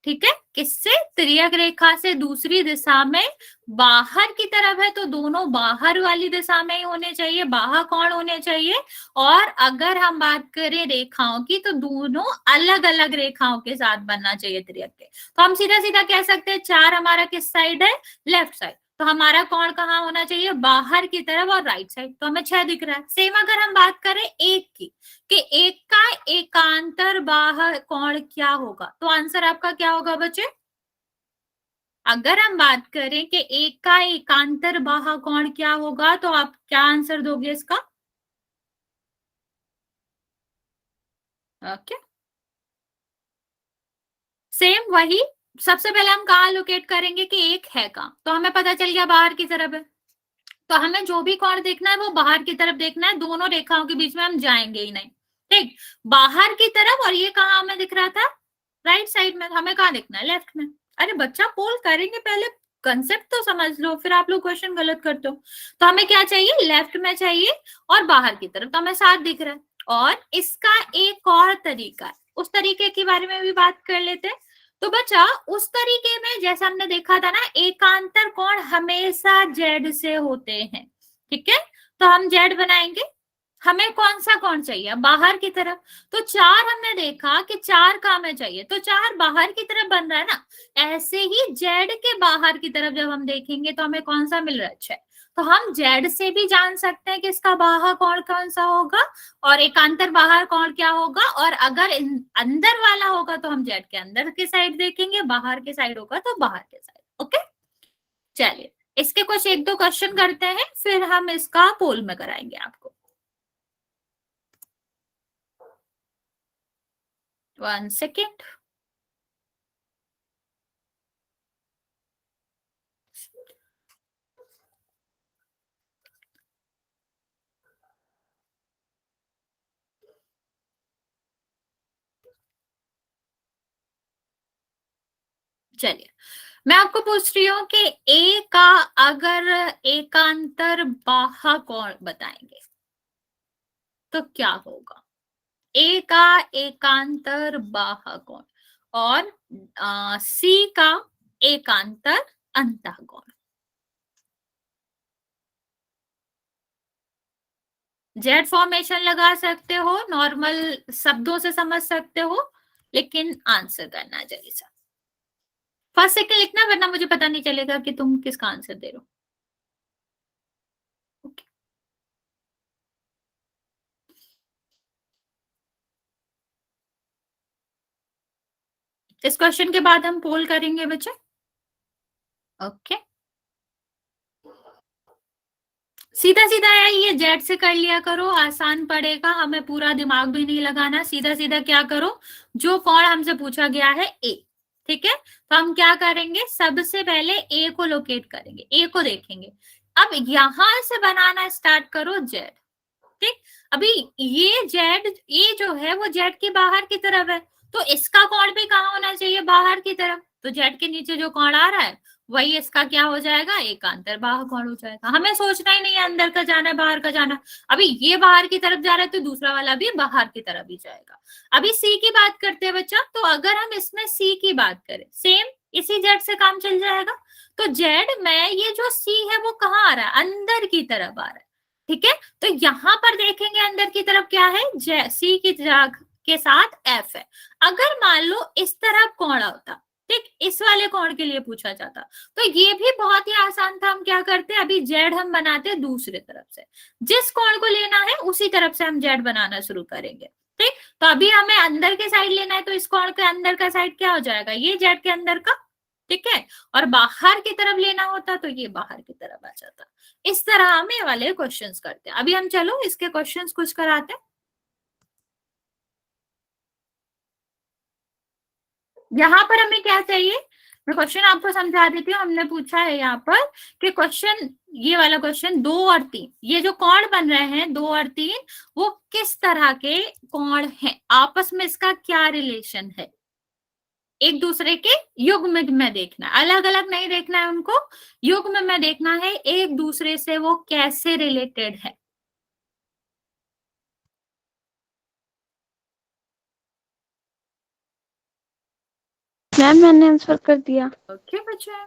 ठीक है, किससे, तिर्यक रेखा से दूसरी दिशा में, बाहर की तरफ है तो दोनों बाहर वाली दिशा में ही होने चाहिए, बाह्य कोण होने चाहिए। और अगर हम बात करें रेखाओं की तो दोनों अलग अलग रेखाओं के साथ बनना चाहिए तिर्यक के। तो हम सीधा सीधा कह सकते हैं 4 हमारा किस साइड है, लेफ्ट साइड। तो हमारा कोण कहाँ होना चाहिए, बाहर की तरफ और राइट साइड। तो हमें 6 दिख रहा है। सेम अगर हम बात करें एक की, कि एक का एकांतर बाह्य कोण क्या होगा, तो आंसर आपका क्या होगा बच्चे, अगर हम बात करें कि एक का एकांतर बाह्य कोण क्या होगा तो आप क्या आंसर दोगे इसका? ओके, सेम वही, सबसे पहले हम कहाँ लोकेट करेंगे कि एक है कहाँ, तो हमें पता चल गया बाहर की तरफ है, तो हमें जो भी कोण देखना है वो बाहर की तरफ देखना है, दोनों रेखाओं के बीच में हम जाएंगे ही नहीं। ठीक, बाहर की तरफ, और ये कहाँ हमें दिख रहा था, राइट साइड में, हमें कहाँ देखना है, लेफ्ट में। अरे बच्चा पोल करेंगे, पहले कंसेप्ट तो समझ लो, फिर आप लोग क्वेश्चन गलत करते हो। तो हमें क्या चाहिए, लेफ्ट में चाहिए और बाहर की तरफ, तो हमें 7 दिख रहा है। और इसका एक और तरीका है, उस तरीके के बारे में भी बात कर लेते हैं। तो बच्चा उस तरीके में जैसा हमने देखा था ना, एकांतर कोण हमेशा जेड से होते हैं, ठीक है। तो हम जेड बनाएंगे, हमें कौन सा कोण चाहिए, बाहर की तरफ। तो 4 हमने देखा कि 4 कहाँ में चाहिए, तो 4 बाहर की तरफ बन रहा है ना। ऐसे ही जेड के बाहर की तरफ जब हम देखेंगे तो हमें कौन सा मिल रहा है, 6। तो हम जेड से भी जान सकते हैं कि इसका बाहर कोण कौन सा होगा और एकांतर बाहर कोण क्या होगा। और अगर अंदर वाला होगा तो हम जेड के अंदर के साइड देखेंगे, बाहर के साइड होगा तो बाहर के साइड। ओके, चलिए इसके कुछ 1-2 क्वेश्चन करते हैं, फिर हम इसका पोल में कराएंगे आपको। 1 सेकेंड। चलिए मैं आपको पूछ रही हूँ कि ए का अगर एकांतर बाह्य कोण बताएंगे तो क्या होगा, ए का एकांतर बाह्य कोण और सी का एकांतर अंतःकोण। जेड फॉर्मेशन लगा सकते हो, नॉर्मल शब्दों से समझ सकते हो, लेकिन आंसर करना जल्दी से। फर्स्ट सेकंड लिखना, वरना मुझे पता नहीं चलेगा कि तुम किसका आंसर दे रहे हो। ओके, इस क्वेश्चन के बाद हम पोल करेंगे बच्चे। ओके, सीधा सीधा है, ये जेड से कर लिया करो, आसान पड़ेगा, हमें पूरा दिमाग भी नहीं लगाना। सीधा सीधा क्या करो, जो कोण हमसे पूछा गया है ए, ठीक है। तो हम क्या करेंगे, सबसे पहले ए को लोकेट करेंगे, ए को देखेंगे। अब यहां से बनाना स्टार्ट करो जेड, ठीक। अभी ये जेड, ये जो है वो जेड के बाहर की तरफ है, तो इसका कोण भी कहाँ होना चाहिए, बाहर की तरफ। तो जेड के नीचे जो कोण आ रहा है वही इसका क्या हो जाएगा, एकांतर बाह्य कोण हो जाएगा। हमें सोचना ही नहीं है अंदर का जाना है बाहर का जाना। अभी ये बाहर की तरफ जा रहा है तो दूसरा वाला भी बाहर की तरफ ही जाएगा। अभी सी की बात करते हैं बच्चा, तो अगर हम इसमें सी की बात करें, सेम इसी जेड से काम चल जाएगा। तो जेड में ये जो सी है वो कहाँ आ रहा है, अंदर की तरफ आ रहा है, ठीक है। तो यहां पर देखेंगे अंदर की तरफ क्या है, सी की के साथ एफ है। अगर मान लो इस तरफ कोण होता, ठीक, इस वाले कोण के लिए पूछा जाता, तो ये भी बहुत ही आसान था। हम क्या करते, अभी जेड हम बनाते दूसरे तरफ से, जिस कोण को लेना है उसी तरफ से हम जेड बनाना शुरू करेंगे, ठीक। तो अभी हमें अंदर के साइड लेना है, तो इस कोण के अंदर का साइड क्या हो जाएगा, ये जेड के अंदर का, ठीक है। और बाहर की तरफ लेना होता तो ये बाहर की तरफ आ जाता। इस तरह हम ये वाले क्वेश्चंस करते हैं। अभी हम चलो इसके क्वेश्चंस कुछ कराते हैं। यहाँ पर हमें क्या चाहिए, मैं क्वेश्चन आपको समझा देती हूँ। हमने पूछा है यहाँ पर कि क्वेश्चन, ये वाला क्वेश्चन 2 और 3, ये जो कोण बन रहे हैं 2 और 3, वो किस तरह के कोण हैं, आपस में इसका क्या रिलेशन है, एक दूसरे के युग्म में देखना है, अलग अलग नहीं देखना है उनको, युग्म में देखना है एक दूसरे से वो कैसे रिलेटेड है। मैम मैंने आंसर कर दिया। ओके बच्चा,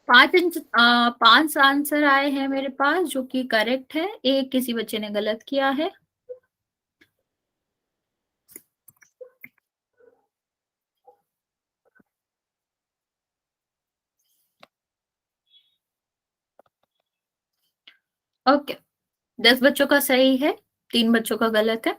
5 आंसर आए हैं मेरे पास जो कि करेक्ट है, एक किसी बच्चे ने गलत किया है। ओके, 10 बच्चों का सही है, 3 बच्चों का गलत है।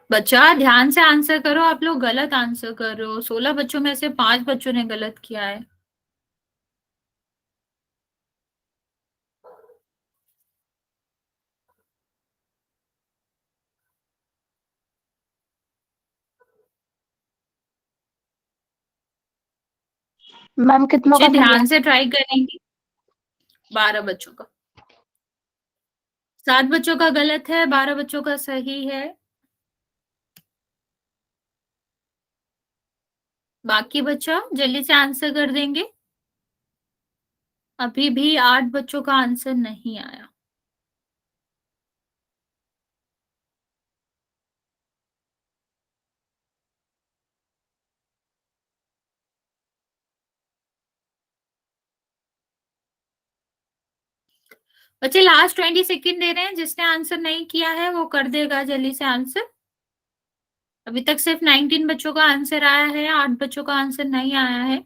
बच्चा ध्यान से आंसर करो, आप लोग गलत आंसर कर रहे हो। 16 बच्चों में से 5 बच्चों ने गलत किया है। मैम कितनों का बच्चे सही है? ध्यान से ट्राई करेंगे। 12 बच्चों का। 7 बच्चों का गलत है, 12 बच्चों का सही है। बाकी बच्चा जल्दी से आंसर कर देंगे। अभी भी 8 बच्चों का आंसर नहीं आया। बच्चे लास्ट 20 सेकेंड दे रहे हैं, जिसने आंसर नहीं किया है वो कर देगा जल्दी से आंसर। अभी तक सिर्फ 19 बच्चों का आंसर आया है, 8 बच्चों का आंसर नहीं आया है।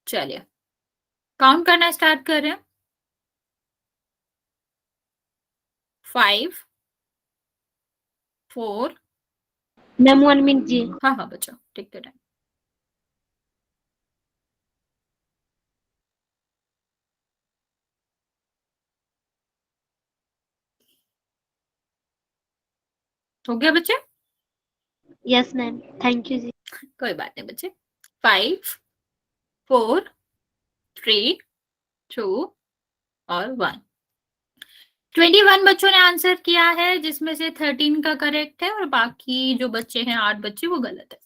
चलिए काउंट करना स्टार्ट कर रहे हैं। 5 4। मैम 1 मिनट जी। हाँ हाँ बच्चा, टेक द टाइम। हो गया बच्चे? यस मैम, थैंक यू जी। कोई बात नहीं बच्चे। 5 4 3 2 और 1। 21 बच्चों ने आंसर किया है, जिसमें से 13 का करेक्ट है और बाकी जो बच्चे हैं 8 बच्चे वो गलत है।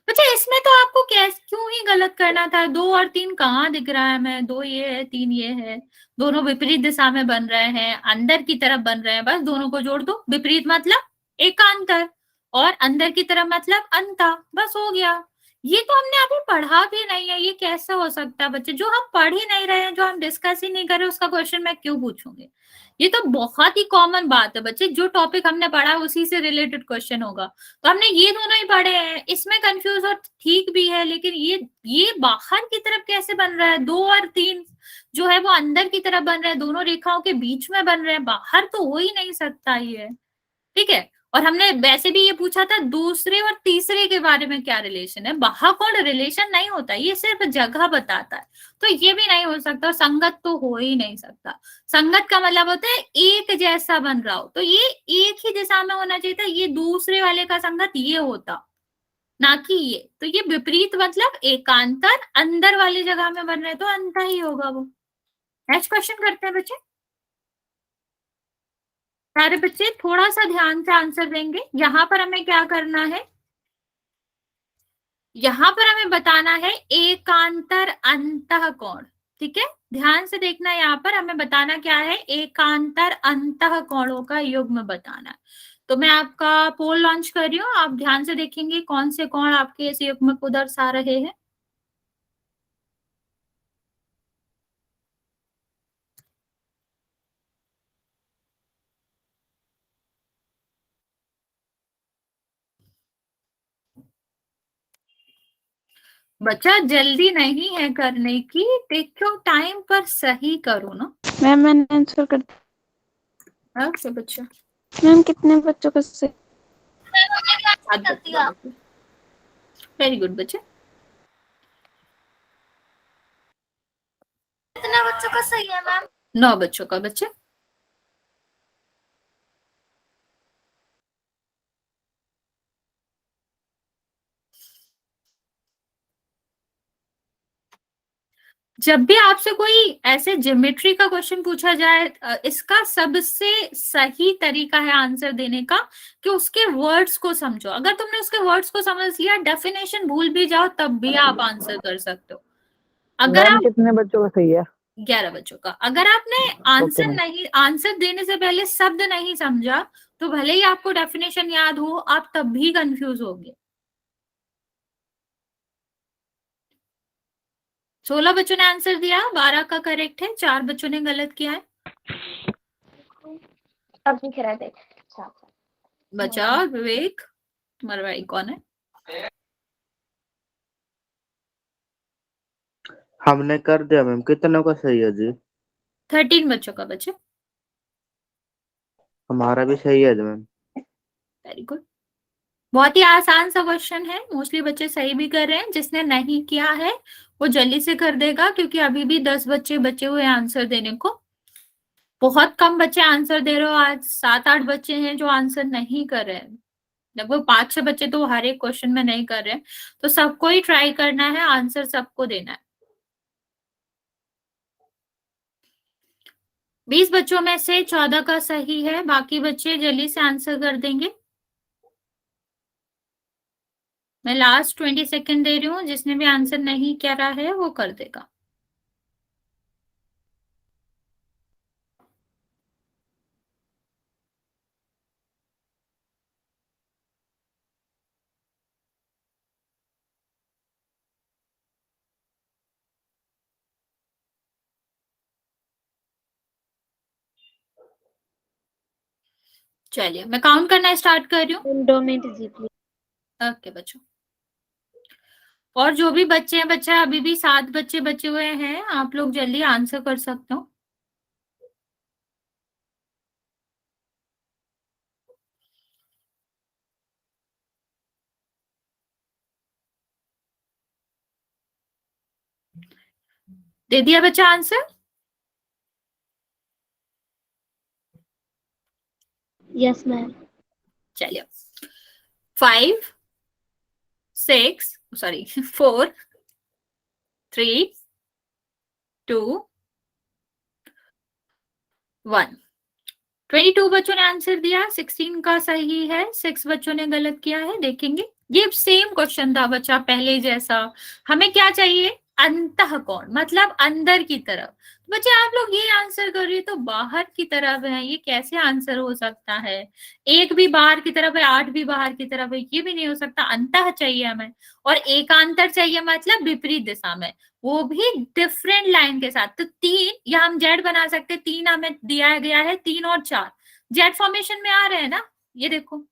बच्चे इसमें तो आपको कैसे क्यों ही गलत करना था? 2 और 3 कहाँ दिख रहा है हमें? 2 ये है, 3 ये है। दोनों विपरीत दिशा में बन रहे हैं, अंदर की तरफ बन रहे हैं, बस दोनों को जोड़ दो। विपरीत मतलब एकांतर और अंदर की तरफ मतलब अंता, बस हो गया। ये तो हमने अभी पढ़ा भी नहीं है, ये कैसे हो सकता है बच्चे? जो हम पढ़ ही नहीं रहे हैं, जो हम डिस्कस ही नहीं कर रहे, उसका क्वेश्चन मैं क्यों पूछूंगी? ये तो बहुत ही कॉमन बात है बच्चे, जो टॉपिक हमने पढ़ा है उसी से रिलेटेड क्वेश्चन होगा। तो हमने ये दोनों ही पढ़े हैं, इसमें कंफ्यूज और ठीक भी है, लेकिन ये बाहर की तरफ कैसे बन रहा है? 2 और 3 जो है वो अंदर की तरफ बन रहा है, दोनों रेखाओं के बीच में बन रहे हैं, बाहर तो हो ही नहीं सकता ये। ठीक है। और हमने वैसे भी ये पूछा था दूसरे और तीसरे के बारे में क्या रिलेशन है। महाकोण रिलेशन नहीं होता, ये सिर्फ जगह बताता है। तो ये भी नहीं हो सकता और संगत तो हो ही नहीं सकता। संगत का मतलब होता है एक जैसा बन रहा हो, तो ये एक ही दिशा में होना चाहिए था। ये दूसरे वाले का संगत ये होता, ना कि ये। तो ये विपरीत मतलब एकांतर अंदर वाली जगह में बन रहे, तो अंतर ही होगा वो। नेक्स्ट क्वेश्चन करते हैं बच्चे। सारे बच्चे थोड़ा सा ध्यान से आंसर देंगे। यहां पर हमें क्या करना है? यहां पर हमें बताना है एकांतर अंतःकोण। ठीक है, ध्यान से देखना। यहाँ पर हमें बताना क्या है? एकांतर अंतःकोणों का युग्म बताना है। तो मैं आपका पोल लॉन्च कर रही हूँ, आप ध्यान से देखेंगे कौन से कोण आपके इस युग्म को दर्शा रहे हैं। बच्चा जल्दी नहीं है करने की, टेक योर टाइम, पर सही करो ना। मैम मैंने आंसर कर दिया। अच्छा बच्चा, मैम कितने बच्चों का सही? वेरी गुड बच्चे। कितने बच्चों का सही है मैम? 9 बच्चों का बच्चे। जब भी आपसे कोई ऐसे ज्योमेट्री का क्वेश्चन पूछा जाए, इसका सबसे सही तरीका है आंसर देने का कि उसके वर्ड्स को समझो। अगर तुमने उसके वर्ड्स को समझ लिया, डेफिनेशन भूल भी जाओ, तब भी आप आंसर कर सकते हो। अगर मैम आप कितने बच्चों का सही है? 11 बच्चों का। अगर आपने आंसर देने से पहले शब्द नहीं समझा, तो भले ही आपको डेफिनेशन याद हो, आप तब भी कंफ्यूज होगे। 16 बच्चों ने आंसर दिया, 12 का करेक्ट है, 4 बच्चों ने गलत किया है। अब दिख रहा है, देख। बचा विवेक, तुम्हारा भाई कौन है? हमने कर दिया मैम। कितनों का सही है जी? 13 बच्चों का बच्चे। हमारा भी सही है मैम। Very good. बहुत ही आसान सा क्वेश्चन है, मोस्टली बच्चे सही भी कर रहे हैं। जिसने नहीं किया है वो जल्दी से कर देगा, क्योंकि अभी भी 10 बच्चे बचे हुए हैं आंसर देने को। बहुत कम बच्चे आंसर दे रहे हो, आज 7-8 बच्चे हैं जो आंसर नहीं कर रहे हैं। लगभग 5-6 बच्चे तो हर एक क्वेश्चन में नहीं कर रहे हैं। तो सबको ही ट्राई करना है, आंसर सबको देना है। 20 बच्चों में से 14 का सही है, बाकी बच्चे जल्दी से आंसर कर देंगे। मैं लास्ट 20 सेकेंड दे रही हूँ, जिसने भी आंसर नहीं करा है वो कर देगा। चलिए मैं काउंट करना स्टार्ट कर रही हूँ। 2 मिनट जी प्लीज। ओके बच्चों, और जो भी बच्चे हैं, बच्चा अभी भी 7 बच्चे बचे हुए हैं, आप लोग जल्दी आंसर कर सकते हो। दे दिया बच्चा आंसर? Yes ma'am. चलिए 5 6 सॉरी 4 3 2 1। 22 बच्चों ने आंसर दिया, 16 का सही है, 6 बच्चों ने गलत किया है। देखेंगे, ये सेम क्वेश्चन था बच्चा पहले जैसा। हमें क्या चाहिए? अंतःकोण, मतलब अंदर की तरफ। बच्चे आप लोग ये आंसर कर रहे हो तो बाहर की तरफ है, ये कैसे आंसर हो सकता है? 1 भी बाहर की तरफ है, 8 भी बाहर की तरफ है, ये भी नहीं हो सकता। अंतः चाहिए हमें, और एकांतर चाहिए, मतलब विपरीत दिशा में, वो भी डिफरेंट लाइन के साथ। तो 3 या हम जेड बना सकते, 3 हमें दिया गया है, 3 और 4 जेड फॉर्मेशन में आ रहे हैं ना। ये देखो,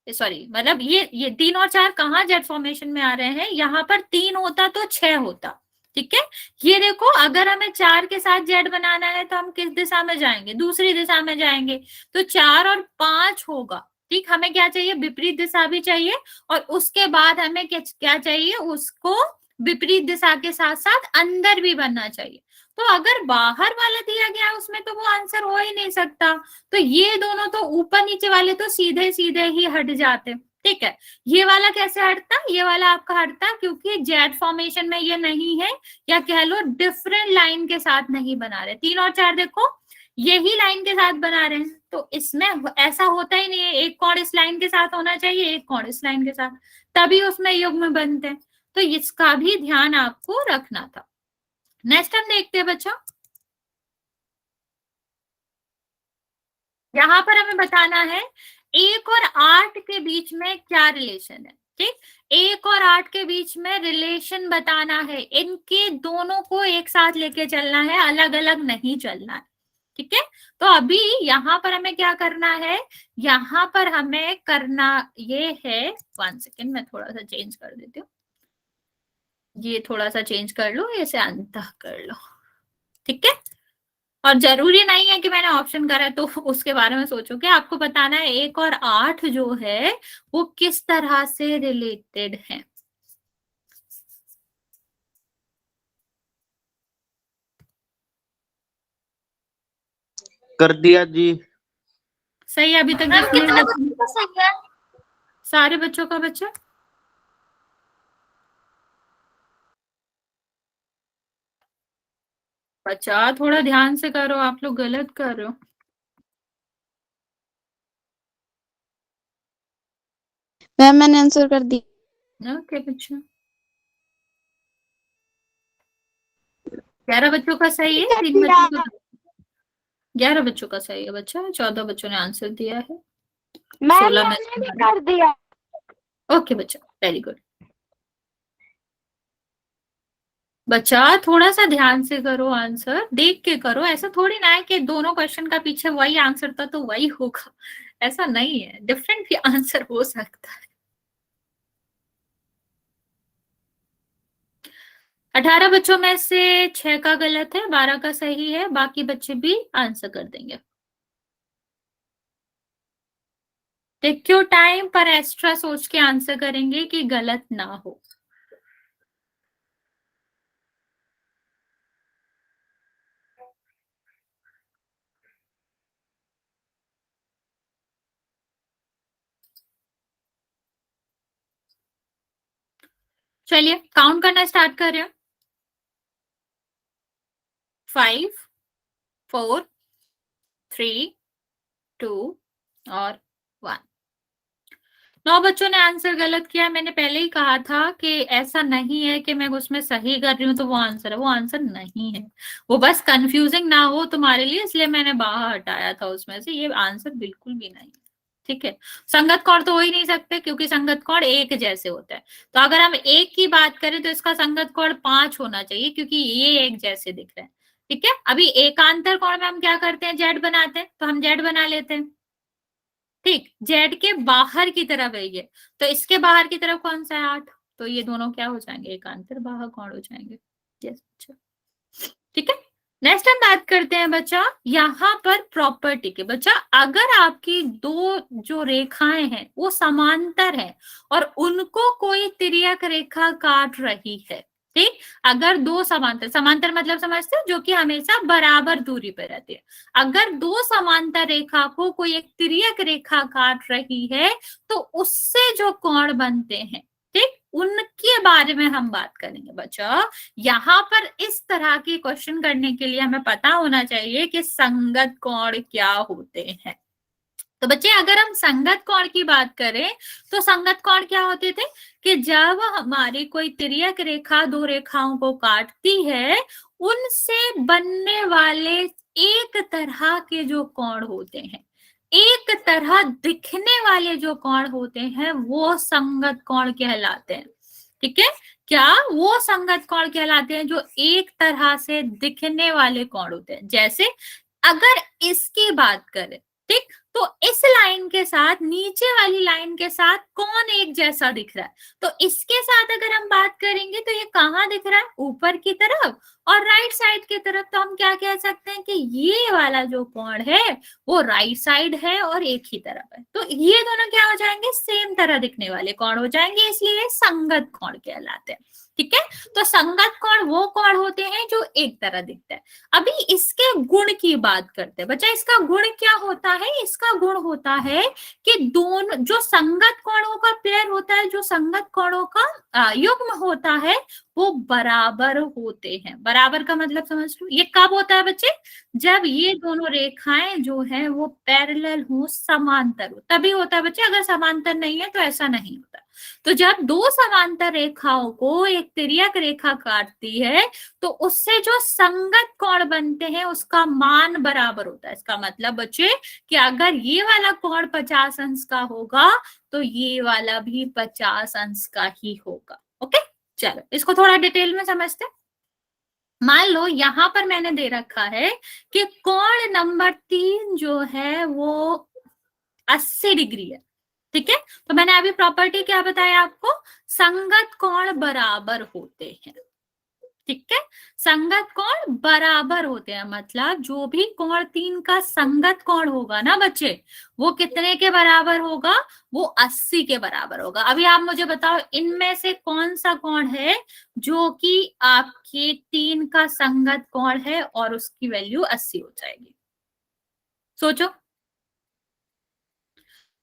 सॉरी मतलब ये 3 और 4 कहाँ जेड फॉर्मेशन में आ रहे हैं? यहाँ पर 3 होता तो 6 होता। ठीक है, ये देखो, अगर हमें 4 के साथ जेड बनाना है तो हम किस दिशा में जाएंगे? दूसरी दिशा में जाएंगे। तो 4 और 5 होगा। ठीक, हमें क्या चाहिए? विपरीत दिशा भी चाहिए, और उसके बाद हमें क्या चाहिए? उसको विपरीत दिशा के साथ साथ अंदर भी बनना चाहिए। तो अगर बाहर वाला दिया गया है उसमें तो वो आंसर हो ही नहीं सकता। तो ये दोनों तो ऊपर नीचे वाले तो सीधे सीधे ही हट जाते। ठीक है, ये वाला कैसे हटता? ये वाला आपका हटता क्योंकि जेड फॉर्मेशन में ये नहीं है, या कह लो डिफरेंट लाइन के साथ नहीं बना रहे। 3 और 4 देखो यही लाइन के साथ बना रहे हैं, तो इसमें ऐसा होता ही नहीं है। एक कोण इस लाइन के साथ होना चाहिए, एक कोण इस लाइन के साथ, तभी उसमें युग्म बनते हैं। तो इसका भी ध्यान आपको रखना था। नेक्स्ट हम देखते हैं बच्चा, यहाँ पर हमें बताना है 1 और 8 के बीच में क्या रिलेशन है। ठीक, 1 और 8 के बीच में रिलेशन बताना है। इनके दोनों को एक साथ लेके चलना है, अलग अलग नहीं चलना है। ठीक है, तो अभी यहाँ पर हमें क्या करना है? यहाँ पर हमें करना ये है, 1 सेकेंड मैं थोड़ा सा चेंज कर देती हूँ, ये थोड़ा सा चेंज कर लो, इसे अंतः कर लो। ठीक है, और जरूरी नहीं है कि मैंने ऑप्शन करा है तो उसके बारे में सोचोगे। आपको बताना है 1 और 8 जो है वो किस तरह से रिलेटेड है। कर दिया जी। सही, अभी तक जिसने सारे बच्चों का बच्चा। बच्चा थोड़ा ध्यान से करो, आप लोग गलत कर रहे हो। मैम मैंने आंसर कर दी। ओके बच्चा, 11 बच्चों का सही है, 3 बच्चों का, 11 बच्चों का सही है बच्चा, 14 बच्चों ने आंसर दिया है, 16 में से कर दिया। ओके बच्चा, वेरी गुड। बच्चा थोड़ा सा ध्यान से करो, आंसर देख के करो। ऐसा थोड़ी ना है कि दोनों क्वेश्चन का पीछे वही आंसर था तो वही होगा, ऐसा नहीं है, डिफरेंट भी आंसर हो सकता है। 18 बच्चों में से 6 का गलत है, 12 का सही है, बाकी बच्चे भी आंसर कर देंगे। टेक योर टाइम, पर एक्स्ट्रा सोच के आंसर करेंगे कि गलत ना हो। चलिए काउंट करना स्टार्ट कर रहे हैं। 5, 4, 3, 2 और 1। 9 बच्चों ने आंसर गलत किया। मैंने पहले ही कहा था कि ऐसा नहीं है कि मैं उसमें सही कर रही हूँ तो वो आंसर है, वो आंसर नहीं है। वो बस कंफ्यूजिंग ना हो तुम्हारे लिए, इसलिए मैंने बाहर हटाया था उसमें से। ये आंसर बिल्कुल भी नहीं है, ठीक है। संगत कौड़ तो हो ही नहीं सकते, क्योंकि संगत कौड़ एक जैसे होता है। तो अगर हम एक की बात करें तो इसका संगत कौड़ 5 होना चाहिए, क्योंकि ये एक जैसे दिख रहे हैं, ठीक है। अभी एकांतर कौड़ में हम क्या करते हैं, जेड बनाते हैं, तो हम जेड बना लेते हैं, ठीक। जेड के बाहर की तरफ है ये, तो इसके बाहर की तरफ कौन सा है, 8। तो ये दोनों क्या हो जाएंगे, एकांतर बाहु कोण हो जाएंगे। यस, ठीक है। नेक्स्ट हम बात करते हैं बच्चा यहाँ पर प्रॉपर्टी के। बच्चा अगर आपकी दो जो रेखाएं हैं वो समांतर है और उनको कोई तिर्यक रेखा काट रही है, ठीक। अगर दो समांतर, समांतर मतलब समझते हो, जो कि हमेशा बराबर दूरी पर रहती है। अगर दो समांतर रेखा को कोई एक तिर्यक रेखा काट रही है तो उससे जो कोण बनते हैं, ठीक, उनके बारे में हम बात करेंगे बच्चा। यहाँ पर इस तरह के क्वेश्चन करने के लिए हमें पता होना चाहिए कि संगत कोण क्या होते हैं। तो बच्चे अगर हम संगत कोण की बात करें तो संगत कोण क्या होते थे कि जब हमारी कोई तिर्यक रेखा दो रेखाओं को काटती है, उनसे बनने वाले एक तरह के जो कोण होते हैं, एक तरह दिखने वाले जो कोण होते हैं, वो संगत कोण कहलाते हैं, ठीक है। क्या वो संगत कोण कहलाते हैं जो एक तरह से दिखने वाले कोण होते हैं। जैसे अगर इसकी बात करें, ठीक, तो इस लाइन के साथ नीचे वाली लाइन के साथ कौन एक जैसा दिख रहा है, तो इसके साथ अगर हम बात करेंगे तो ये कहाँ दिख रहा है, ऊपर की तरफ और राइट साइड की तरफ। तो हम क्या कह सकते हैं कि ये वाला जो कोण है वो राइट साइड है और एक ही तरफ है। तो ये दोनों क्या हो जाएंगे, सेम तरह दिखने वाले कोण हो जाएंगे, इसलिए संगत कोण कहलाते हैं, ठीक है। तो संगत कोण वो कोण होते हैं जो एक तरह दिखता है। अभी इसके गुण की बात करते हैं बच्चा। इसका गुण क्या होता है, इसका गुण होता है कि दोनों जो संगत कोणों का पेयर होता है, जो संगत कोणों का युग्म होता है, वो बराबर होते हैं। बराबर का मतलब समझ लो, ये कब होता है बच्चे, जब ये दोनों रेखाएं जो है वो पैरेलल हो, समांतर हो, तभी होता है बच्चे। अगर समांतर नहीं है तो ऐसा नहीं होता। तो जब दो समांतर रेखाओं को एक तिर्यक रेखा काटती है तो उससे जो संगत कोण बनते हैं उसका मान बराबर होता है। इसका मतलब बच्चे कि अगर ये वाला कोण 50 अंश का होगा तो ये वाला भी 50 अंश का ही होगा। ओके, चलो इसको थोड़ा डिटेल में समझते हैं। मान लो यहां पर मैंने दे रखा है कि कोण नंबर 3 जो है वो 80 डिग्री है, ठीक है। तो मैंने अभी प्रॉपर्टी क्या बताया आपको, संगत कोण बराबर होते हैं, ठीक है। संगत कोण बराबर होते हैं, मतलब जो भी कोण 3 का संगत कोण होगा ना बच्चे, वो कितने के बराबर होगा, वो 80 के बराबर होगा। अभी आप मुझे बताओ इनमें से कौन सा कोण है जो कि आपके 3 का संगत कोण है और उसकी वैल्यू 80 हो जाएगी। सोचो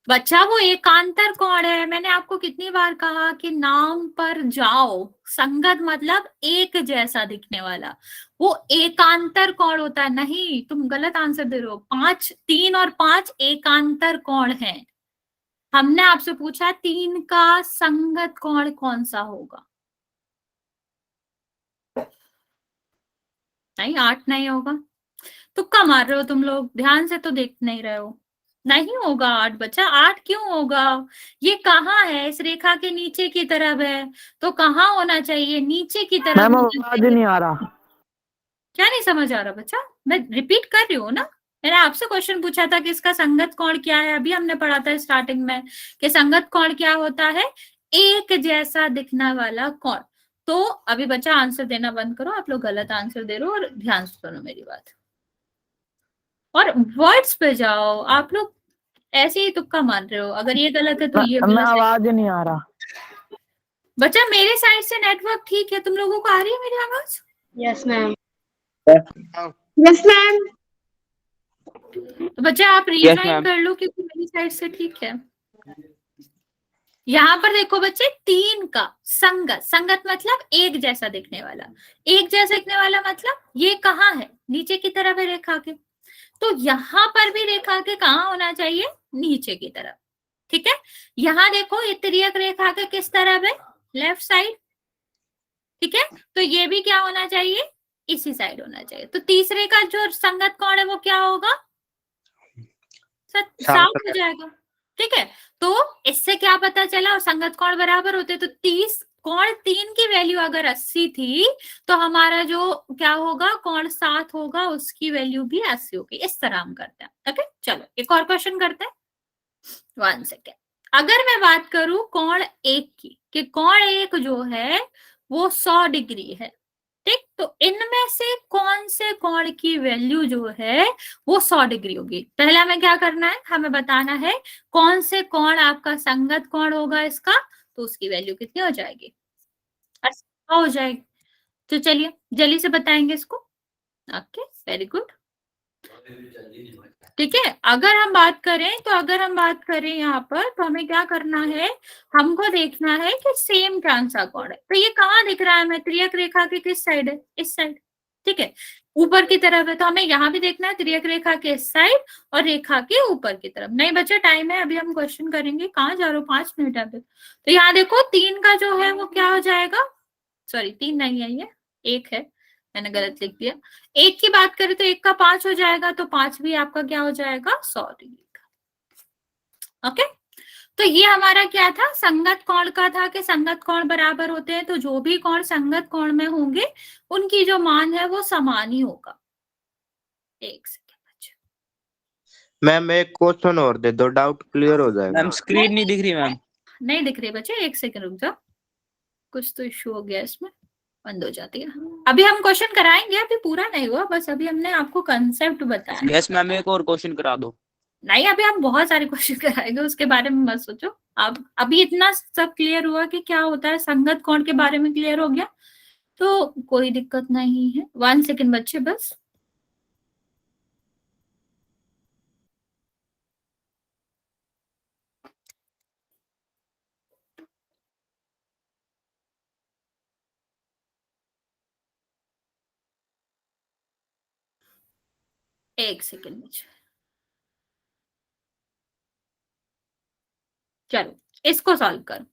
बच्चा, वो एकांतर कोण है। मैंने आपको कितनी बार कहा कि नाम पर जाओ, संगत मतलब एक जैसा दिखने वाला, वो एकांतर कोण होता है। नहीं, तुम गलत आंसर दे रहे हो। 5, 3 और 5 एकांतर कोण है। हमने आपसे पूछा 3 का संगत कोण कौन सा होगा, नहीं 8 नहीं होगा। तुक्का मार रहे हो तुम लोग, ध्यान से तो देख नहीं रहे हो। नहीं होगा 8 बच्चा। 8 क्यों होगा, ये कहाँ है, इस रेखा के नीचे की तरफ है, तो कहाँ होना चाहिए, नीचे की तरफ मैम होना आवाज चाहिए। नहीं आ रहा। क्या नहीं समझ आ रहा बच्चा, मैं रिपीट कर रही हूँ ना। मैंने आपसे क्वेश्चन पूछा था कि इसका संगत कोण क्या है, अभी हमने पढ़ा था स्टार्टिंग में कि संगत कोण क्या होता है, एक जैसा दिखने वाला कोण। तो अभी बच्चा आंसर देना बंद करो, आप लोग गलत आंसर दे रहे हो, और ध्यान से सुनो मेरी बात और वर्ड्स पे जाओ। आप लोग ऐसे ही तुक्का मार रहे हो, अगर ये गलत है तो ये मैं गलत है। आवाज नहीं आ रहा। बच्चा मेरे साइड से नेटवर्क ठीक है, तुम लोगों को आ रही है मेरी आवाज? Yes ma'am. Yes, yes ma'am. तो बच्चा आप रीज्वाइन ma'am. कर लो क्योंकि मेरी साइड से ठीक है। यहाँ पर देखो बच्चे, 3 का संगत, संगत मतलब एक जैसा दिखने वाला, एक जैसा दिखने वाला मतलब ये कहाँ है, नीचे की तरफ है रेखा के, तो यहाँ पर भी रेखा के कहाँ होना चाहिए, नीचे की तरफ। ठीक है, यहाँ देखो ये तिर्यक रेखा के किस तरफ है, लेफ्ट साइड। ठीक है, तो ये भी क्या होना चाहिए, इसी साइड होना चाहिए। तो तीसरे का जो संगत कोण है वो क्या होगा, साफ हो जाएगा। ठीक है, तो इससे क्या पता चला, और संगत कोण बराबर होते, तो 30 कोण 3 की वैल्यू अगर 80 थी तो हमारा जो क्या होगा, कोण 7 होगा, उसकी वैल्यू भी 80 होगी। इस तरह हम करते हैं। ओके, चलो एक और क्वेश्चन करते हैं। 1 सेकेंड। अगर मैं बात करूं कोण 1 की, कि कोण 1 जो है वो 100 डिग्री है। ठीक, तो इनमें से कौन से कोण की वैल्यू जो है वो 100 डिग्री होगी। पहला हमें क्या करना है, हमें बताना है कौन से कोण आपका संगत कोण होगा इसका, तो उसकी वैल्यू कितनी हो जाएगी, 80 हो जाएगी। तो चलिए जल्दी से बताएंगे इसको। Okay, very good. ठीक है, अगर हम बात करें यहाँ पर, तो हमें क्या करना है, हमको देखना है कि सेम कौन सा कोण है। तो ये कहाँ दिख रहा है हमें, त्रियक रेखा के किस साइड है, इस साइड। ठीक है, ऊपर की तरफ है, तो हमें यहाँ भी देखना है त्रियक रेखा के इस साइड और रेखा के ऊपर की तरफ। नहीं बच्चा, टाइम है, अभी हम क्वेश्चन करेंगे। कहाँ जा रहे हो, 5 मिनट है अभी। तो यहाँ देखो 3 का जो है वो क्या हो जाएगा, सॉरी 3 नहीं है, ये 1 है, मैंने गलत लिख दिया। 1 की बात करें तो 1 का 5 हो जाएगा, तो 5 भी आपका क्या हो जाएगा, 100 डिग्री का। ओके, तो ये हमारा क्या था, संगत कोण का था कि संगत कोण बराबर होते हैं, तो जो भी कोण संगत कोण में होंगे उनकी जो मान है वो समान ही होगा। एक सेकेंड मैम एक क्वेश्चन और दे दो, डाउट क्लियर हो जाएगा। मैम स्क्रीन नहीं दिख रही मैम। नहीं दिख रही बच्चे, 1 सेकेंड रुक जाओ, कुछ तो इश्यू हो गया इसमें, बंद हो जाती है। अभी हम क्वेश्चन कराएंगे, अभी पूरा नहीं हुआ, बस अभी हमने आपको कंसेप्ट बताया। यस मैम, एक और क्वेश्चन करा दो। नहीं, अभी हम बहुत सारे क्वेश्चन कराएंगे, उसके बारे में मत सोचो। अब अभी इतना सब क्लियर हुआ कि क्या होता है, संगत कोण के बारे में क्लियर हो गया, तो कोई दिक्कत नहीं है। 1 सेकेंड बच्चे बस। एक सेकेंड बच्चे, चलो इसको सॉल्व करो।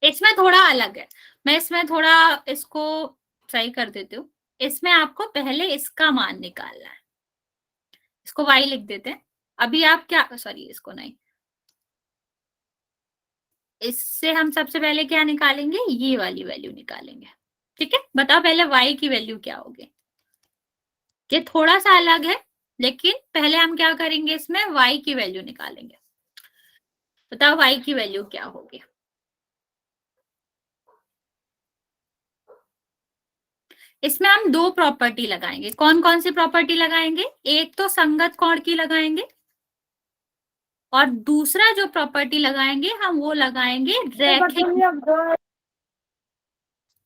इसमें थोड़ा अलग है, मैं इसमें थोड़ा इसको सही कर देती हूँ। इसमें आपको पहले इसका मान निकालना है, इसको y लिख देते हैं। अभी आप क्या, सॉरी इसको नहीं, इससे हम सबसे पहले क्या निकालेंगे, ये वाली वैल्यू निकालेंगे। ठीक है, बताओ पहले y की वैल्यू क्या होगी। ये थोड़ा सा अलग है, लेकिन पहले हम क्या करेंगे, इसमें y की वैल्यू निकालेंगे। बताओ y की वैल्यू क्या होगी। इसमें हम 2 प्रॉपर्टी लगाएंगे। कौन कौन सी प्रॉपर्टी लगाएंगे, एक तो संगत कोण की लगाएंगे, और दूसरा जो प्रॉपर्टी लगाएंगे हम वो लगाएंगे रैखिक।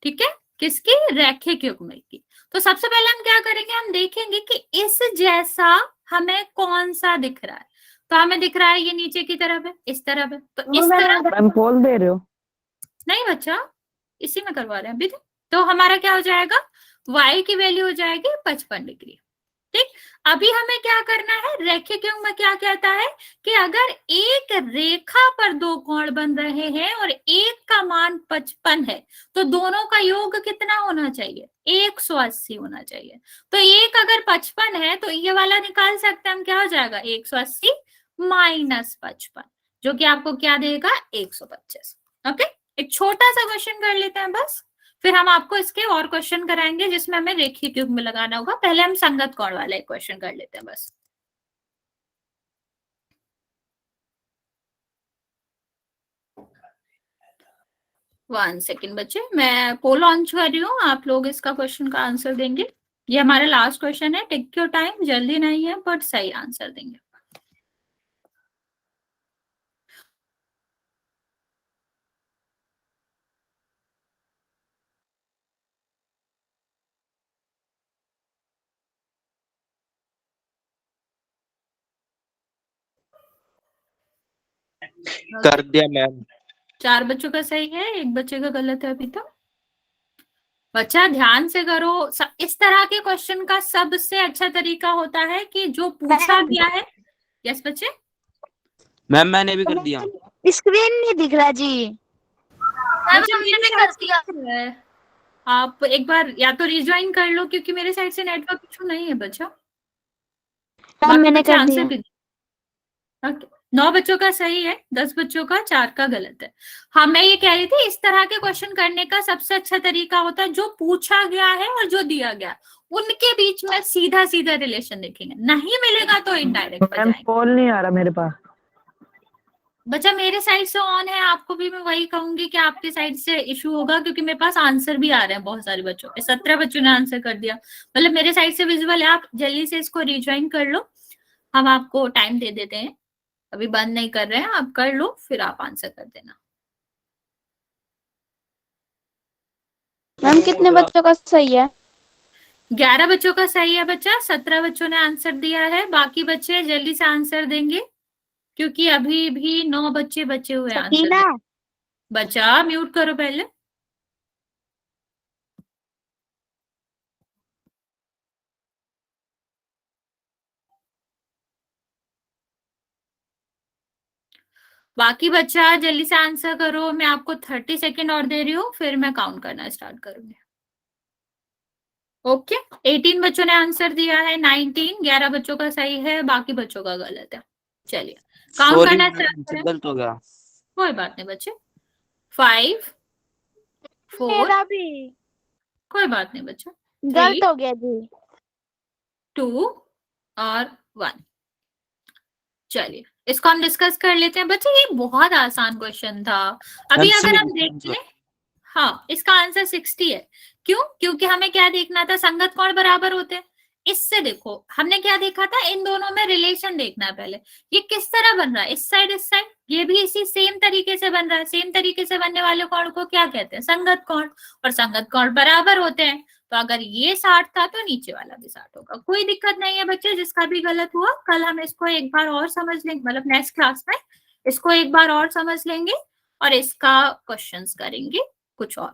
ठीक है, किसकी, रैखिक युग्मक की। तो सबसे पहले हम क्या करेंगे, हम देखेंगे कि इस जैसा हमें कौन सा दिख रहा है। तो हमें दिख रहा है ये नीचे की तरफ है, इस तरफ है, तो इस तरफ। मैम खोल दे रहे हो? नहीं बच्चा, इसी में करवा रहे हैं अभी। तो हमारा क्या हो जाएगा, y की वैल्यू हो जाएगी 55 डिग्री। ठीक, अभी हमें क्या करना है, रैखिक युग्म में क्या कहता है कि अगर एक रेखा पर 2 कोण बन रहे हैं और एक का मान 55 है, तो दोनों का योग कितना होना चाहिए, 180 होना चाहिए। तो एक अगर 55 है तो ये वाला निकाल सकते हैं हम, क्या हो जाएगा 180 माइनस 55, जो कि आपको क्या देगा 125। ओके, एक छोटा सा क्वेश्चन कर लेते हैं बस, फिर हम आपको इसके और क्वेश्चन कराएंगे जिसमें हमें रेखिक युग्म लगाना होगा। पहले हम संगत कोण वाला एक क्वेश्चन कर लेते हैं बस। वन सेकेंड बच्चे, मैं पोल लॉन्च कर रही हूँ, आप लोग इसका क्वेश्चन का आंसर देंगे। ये हमारा लास्ट क्वेश्चन है, टेक योर टाइम, जल्दी नहीं है बट सही आंसर देंगे। कर दिया मैम। 4 बच्चों का सही है, 1 बच्चे का गलत है अभी तक। बच्चा ध्यान से करो। इस तरह के क्वेश्चन का सबसे अच्छा तरीका होता है कि जो पूछा गया है। यस बच्चे, मैम मैंने भी कर दिया। स्क्रीन नहीं दिख रहा जी। बच्चे मेरे साइड से है। आप एक बार या तो रिज्वाइन कर लो क्योंकि मेरे साइड से नेटवर्क इशू नहीं है बच्चा। बाकी मैंने बच्चे कर आंसर दिया। भी 9 बच्चों का सही है, 10 बच्चों का 4 का गलत है। हाँ, मैं ये कह रही थी इस तरह के क्वेश्चन करने का सबसे अच्छा तरीका होता है जो पूछा गया है और जो दिया गया उनके बीच में सीधा सीधा रिलेशन देखेंगे, नहीं मिलेगा तो इनडायरेक्ट पे मैम जाएंगे। कॉल नहीं आ रहा मेरे पास। बच्चा मेरे साइड से ऑन है, आपको भी मैं वही कहूंगी कि आपके साइड से इशू होगा क्योंकि मेरे पास आंसर भी आ रहे हैं बहुत सारे बच्चों के। 17 बच्चों ने आंसर कर दिया, मतलब मेरे साइड से विजुअल है। आप जल्दी से इसको रिज्वाइन कर लो, हम आपको टाइम दे देते हैं, अभी बंद नहीं कर रहे हैं, आप कर लो फिर आप आंसर कर देना। मैम कितने बच्चों का सही है? 11 बच्चों का सही है बच्चा, 17 बच्चों ने आंसर दिया है। बाकी बच्चे जल्दी से आंसर देंगे क्योंकि अभी भी 9 बच्चे बचे हुए आंसर सकीना, बच्चा म्यूट करो पहले। बाकी बच्चा जल्दी से आंसर करो, मैं आपको 30 सेकेंड और दे रही हूँ, फिर मैं काउंट करना स्टार्ट करूंगी। ओके, 18 बच्चों ने आंसर दिया है, 19, 11 बच्चों का सही है, बाकी बच्चों का गलत है। चलिए काउंट सॉरी करना मैम, स्टार्ट मुझसे करें। गलत हो गया। कोई बात नहीं बच्चे, 5 4, मेरा भी कोई बात नहीं बच्चा, 3 गलत हो गया जी। 2 और 1। चलिए इसको हम डिस्कस कर लेते हैं बच्चे। ये बहुत आसान क्वेश्चन था। अभी मैम, अगर हम 60 देख लें, हाँ इसका आंसर 60 है। क्यों? क्योंकि हमें क्या देखना था, संगत कोण बराबर होते हैं। इससे देखो हमने क्या देखा था, इन दोनों में रिलेशन देखना है पहले। ये किस तरह बन रहा है, इस साइड, ये भी इसी सेम तरीके से बन रहा है। सेम तरीके से बनने वाले कोण को क्या कहते हैं, संगत कोण। और संगत कोण बराबर होते हैं, तो अगर ये 60 था तो नीचे वाला भी 60 होगा। कोई दिक्कत नहीं है बच्चे, जिसका भी गलत हुआ कल हम इसको एक बार और समझ लेंगे, मतलब नेक्स्ट क्लास में इसको एक बार और समझ लेंगे और इसका क्वेश्चंस करेंगे कुछ और।